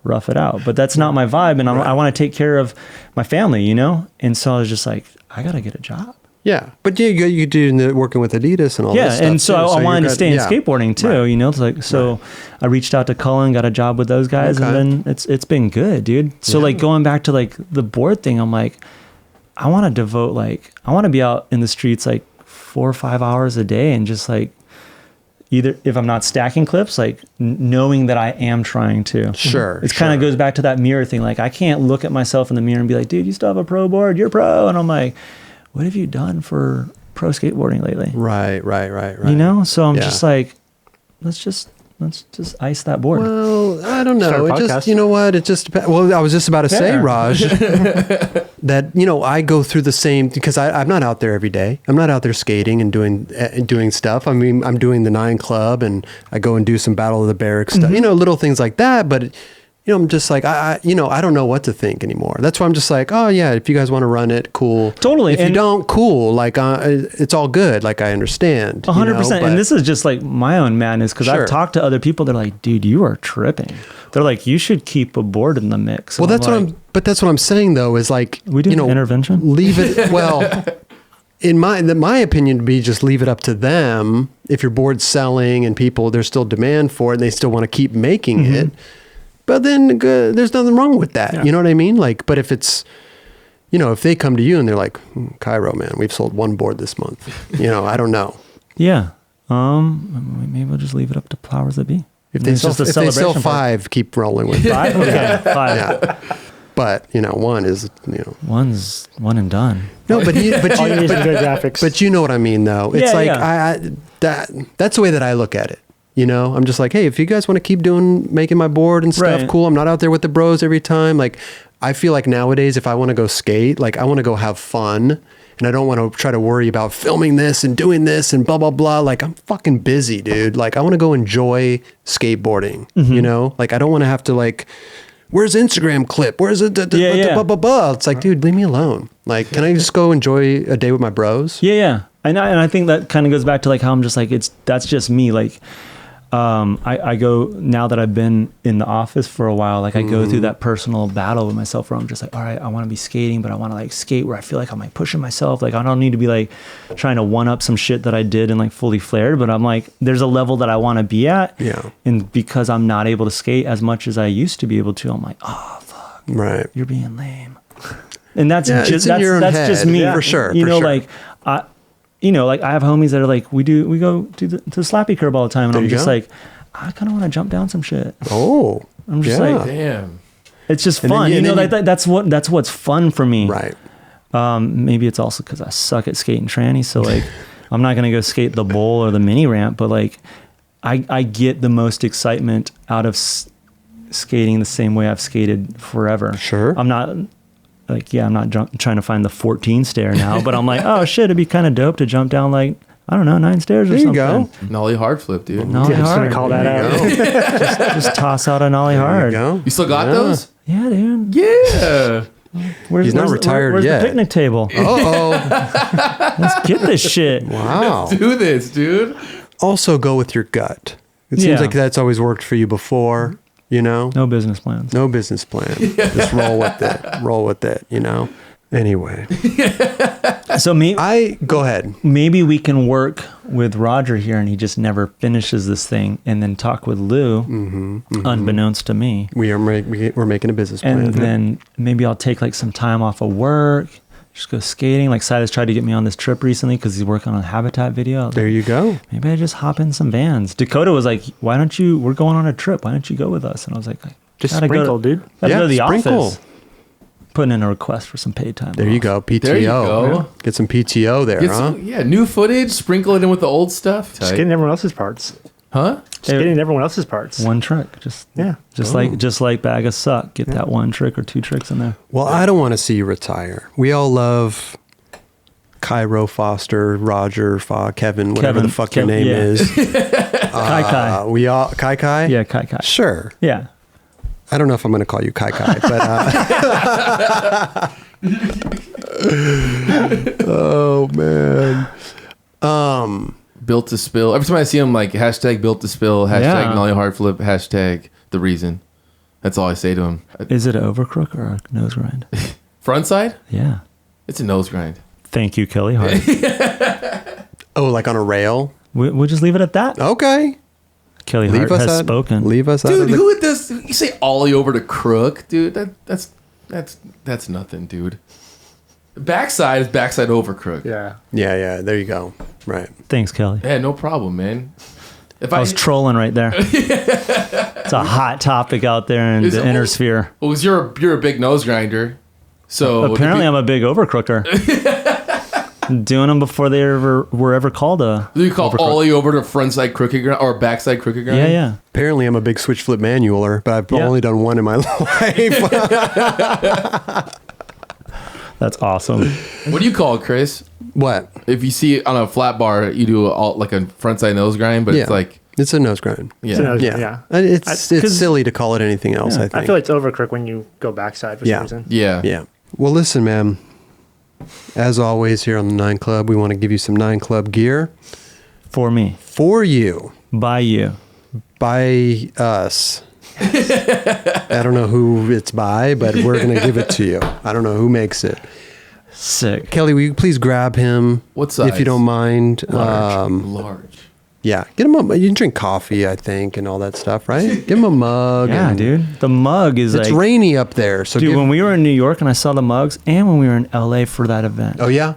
rough it out. But that's not my vibe, and I want to take care of my family, you know. And so I was just like, I gotta get a job. Yeah, but you do working with Adidas and all this stuff. Yeah, and so I wanted to stay in skateboarding too, you know. It's like I reached out to Cullen, got a job with those guys, and then it's been good, dude. So like going back to like the board thing, I'm like, I want to devote I want to be out in the streets like 4 or 5 hours a day, and just like either if I'm not stacking clips, like knowing that I am trying to. Sure. It kind of goes back to that mirror thing. Like I can't look at myself in the mirror and be like, dude, you still have a pro board, you're pro, and I'm like, what have you done for pro skateboarding lately? Right. You know, so I'm just like, let's just ice that board. Well, I don't know. It just, you know what? It just depends. Well, I was just about to say, Raj, that, you know, I go through the same, because I'm not out there every day. I'm not out there skating and doing stuff. I mean, I'm doing the 9 Club, and I go and do some Battle of the Barracks stuff, you know, little things like that. But you know, I'm just like, I don't know what to think anymore. That's why I'm just like, oh yeah, if you guys want to run it, cool. Totally. If you don't, cool. Like, it's all good. Like, I understand. 100%. And this is just like my own madness, because I've talked to other people. They're like, dude, you are tripping. They're like, you should keep a board in the mix. And well, that's what I'm saying though, is like, we do intervention. Leave it. Well, in my opinion, would be just leave it up to them. If your board's selling and there's still demand for it, and they still want to keep making it. But then there's nothing wrong with that. Yeah. You know what I mean? Like, but if it's, you know, if they come to you and they're like, Cairo, man, we've sold 1 board this month. You know, I don't know. Yeah. Maybe we'll just leave it up to powers that be. If they sell 5, keep rolling with 5. Okay, 5. Yeah. But, you know, 1 is, you know. One's one and done. No, but you know what I mean, though. It's that's the way that I look at it. You know, I'm just like, hey, if you guys want to keep making my board and stuff, cool. I'm not out there with the bros every time. Like, I feel like nowadays, if I want to go skate, like I want to go have fun, and I don't want to try to worry about filming this and doing this and blah, blah, blah. Like, I'm fucking busy, dude. Like, I want to go enjoy skateboarding, you know? Like, I don't want to have to like, where's Instagram clip? Where's it? Blah, blah, blah. It's like, dude, leave me alone. Like, can I just go enjoy a day with my bros? Yeah. And I think that kind of goes back to like how I'm just like, that's just me. Like, I go, now that I've been in the office for a while, like I go through that personal battle with myself where I'm just like, all right, I want to be skating, but I want to like skate where I feel like I'm like pushing myself. Like I don't need to be like trying to one up some shit that I did and like fully flared, but I'm like, there's a level that I want to be at. Yeah. And because I'm not able to skate as much as I used to be able to, I'm like, oh fuck. Right. You're being lame. And that's just just me. Yeah, for sure. You know, like you know, like I have homies that are like, we go to the Slappy Curb all the time, and I'm just like, I kind of want to jump down some shit. Oh, I'm just like, damn, it's just fun. You know, that's what's fun for me. Right. Maybe it's also because I suck at skating tranny, so like, I'm not gonna go skate the bowl or the mini ramp, but like, I get the most excitement out of skating the same way I've skated forever. Sure. I'm not. Like, yeah, I'm not trying to find the 14 stair now, but I'm like, oh shit, it'd be kind of dope to jump down like, I don't know, 9 stairs or something. There you go. Nollie hard flip, dude. Nollie hard. I'm just going to call that out. just toss out a nollie hard. You still got those? Yeah, dude. Yeah. He's not retired where's yet. The picnic table? Let's get this shit. Wow. Let's do this, dude. Also go with your gut. It seems like that's always worked for you before. You know? No business plans. No business plan. Just roll with it. Roll with it, you know? Anyway. So go ahead. Maybe we can work with Roger here and he just never finishes this thing, and then talk with Lou, unbeknownst to me. We're making a business plan. And then maybe I'll take like some time off of work, just go skating. Like Silas tried to get me on this trip recently because he's working on a Habitat video. There you go. Maybe I just hop in some vans. Dakota was like, we're going on a trip. Why don't you go with us? And I was like, just sprinkle, dude. Gotta go to the sprinkle. Office. Putting in a request for some paid time. There you go. PTO. There you go. Get some PTO there, huh? New footage, sprinkle it in with the old stuff. Just getting everyone else's parts. Huh? Just getting everyone else's parts. One trick. Just like Bag of Suck. Get that one trick or 2 tricks in there. Well, I don't want to see you retire. We all love Cairo Foster, Roger, Kevin, whatever the fuck your name is. Kai. We all Kai. Yeah, Kai. Sure. Yeah. I don't know if I'm going to call you Kai, but oh man. Built to spill. Every time I see him, like hashtag built to spill, hashtag Nolly hard flip, hashtag the reason. That's all I say to him. Is it an overcrook or a nose grind? Front side? Yeah. It's a nose grind. Thank you, Kelly Hart. Oh, like on a rail? We'll just leave it at that. Okay. Kelly Hart has spoken. Leave us out. Dude, who does you say ollie over to crook? Dude, that's nothing, dude. Backside is backside over crook. Yeah. Yeah. There you go. Right. Thanks, Kelly. Yeah, no problem, man. If I was trolling right there. It's a hot topic out there in the inner sphere. Well, you're a big nose grinder, so apparently I'm a big overcrooker. Doing them before they were ever called a. Do you call ollie over to frontside crooked grind or backside crooked grind? Yeah. Apparently I'm a big switch flip manualer, but I've only done one in my life. That's awesome. What do you call it, Chris? What? If you see it on a flat bar, you do like a frontside nose grind, but it's like it's a nose grind. Yeah, it's a nose grind, It's silly to call it anything else. I think. I feel like it's overcrook when you go backside for some reason. Yeah. Well, listen, man. As always, here on the 9 Club, we want to give you some 9 Club gear for me, for you, by you, by us. I don't know who it's by, but we're going to give it to you. I don't know who makes it. Sick. Kelly, will you please grab him? What size? If you don't mind. Large. Yeah. Get him you can drink coffee, I think, and all that stuff, right? Give him a mug. Yeah, dude. The mug is it's rainy up there. So dude, when we were in New York and I saw the mugs, and when we were in LA for that event. Oh, yeah?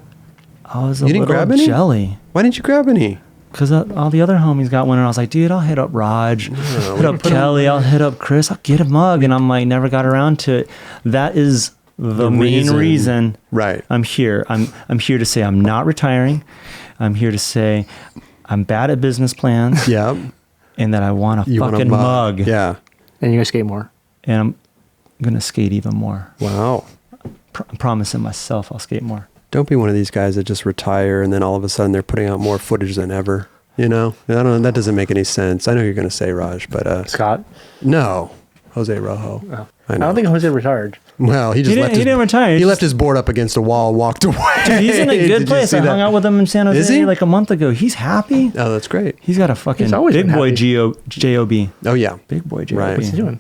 I was a little jelly. Why didn't you grab any? Because all the other homies got one, and I was like, dude, I'll hit up Raj, hit up Kelly, I'll hit up Chris, I'll get a mug. And I'm like, never got around to it. That is the main reason right. I'm here. I'm here to say I'm not retiring. I'm here to say I'm bad at business plans. Yeah. And that I want a fucking mug. Yeah. And you're going to skate more. And I'm going to skate even more. Wow. I'm promising myself I'll skate more. Don't be one of these guys that just retire and then all of a sudden they're putting out more footage than ever. You know? I don't know. That doesn't make any sense. I know you're going to say Raj, but... Scott? No. Jose Rojo. Oh. I don't think Jose retired. Well, he didn't retire. He left his board up against a wall and walked away. Dude, he's in a good place. I hung out with him in San Jose like a month ago. He's happy. Oh, that's great. He's got a fucking big boy J-O-B. Oh, yeah. Big boy J-O-B. Right. What's he doing?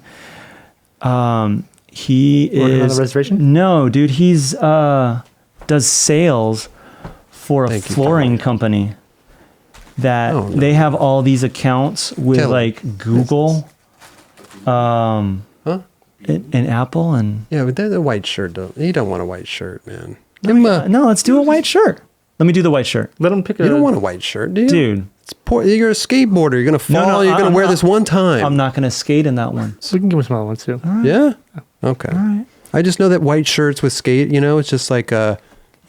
He working is... on the reservation? No, dude. He's does sales for a flooring company that they have all these accounts with like Google, and Apple, and but they're the white shirt. You don't want a white shirt, man. No, let's do a white shirt. Let me do the white shirt. Let him pick. You don't want a white shirt, do you, dude? It's poor. You're a skateboarder. You're gonna fall. No, you're gonna wear this one time. I'm not gonna skate in that one. So we can give him some other ones too. All right. Yeah. Okay. All right. I just know that white shirts with skate. It's just like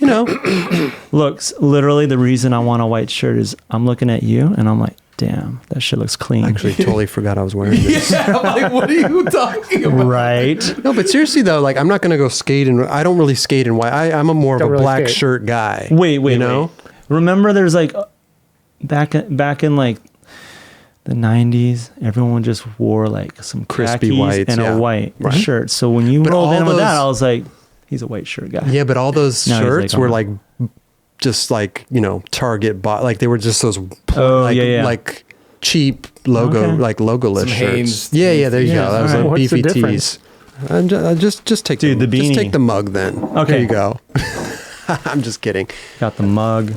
Look, literally the reason I want a white shirt is I'm looking at you and I'm like, damn, that shit looks clean. I actually totally forgot I was wearing this. Yeah, I'm like, what are you talking about? Right. No, but seriously though, like I'm not gonna go skate and I don't really skate in white. I'm a more of a black shirt guy. Wait. Remember there's like back in like the 90s, everyone just wore like some crispy khakis whites and a white shirt. So when you rolled in with that, I was like, he's a white shirt guy. Yeah, but all those shirts were like just like, Target bought, like they were just those like cheap logo, like logoless shirts. Yeah, there you go. That was like beefy tees. Just take the beanie. Just take the mug then. Okay. There you go. I'm just kidding. Got the mug.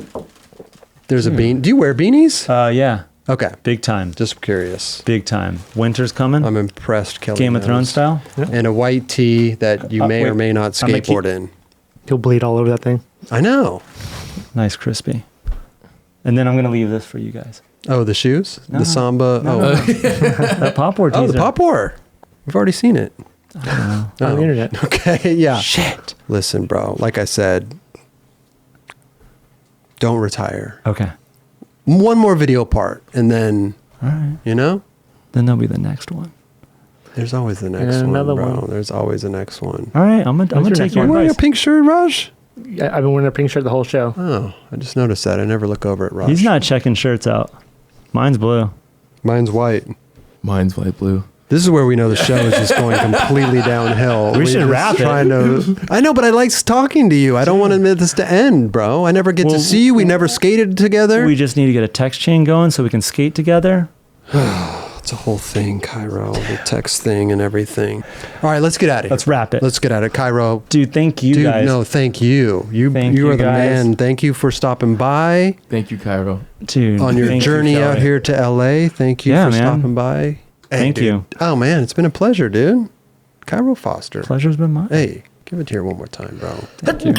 There's a bean. Do you wear beanies? Yeah. Okay. Big time. Just curious. Big time. Winter's coming. I'm impressed, Kelly. Game of Thrones style. Yeah. And a white tee that you may or may not skateboard in. He'll bleed all over that thing. I know. Nice crispy. And then I'm going to leave this for you guys. Oh, the shoes? No. The Samba? No. Oh. That Pop War teaser. Oh, the Pop War. We've already seen it. I don't know. On the internet. Okay, yeah. Shit. Listen, bro, like I said, don't retire. Okay. One more video part, and then All right. You know? Then there'll be the next one. There's always the next one, another bro. one. There's always the next one. All right, I'm gonna take your You're wearing a advice. pink shirt, Raj? I've been wearing a pink shirt the whole show. Oh, I just noticed that. I never look over at Raj. He's not checking shirts out. Mine's blue. Mine's white. Mine's white blue. This is where we know the show is just going completely downhill. We should wrap it. I know, but I like talking to you. I don't want this to end, bro. I never get to see you. We never skated together. We just need to get a text chain going so we can skate together. It's a whole thing, Cairo. The text thing and everything. All right, let's get at it. Let's wrap it. Let's get at it, Cairo. Dude, thank you guys. No, thank you. Thank you you are the guys. man. Thank you for stopping by. Thank you, Cairo. Dude, On your journey out here to LA. Thank you for stopping by. Hey, Thank you. Oh, man, it's been a pleasure, dude. Cairo Foster. Pleasure's been mine. Hey, give it here one more time, bro. Thank you.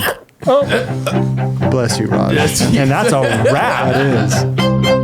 Bless you, Raj. And that's a wrap. That is.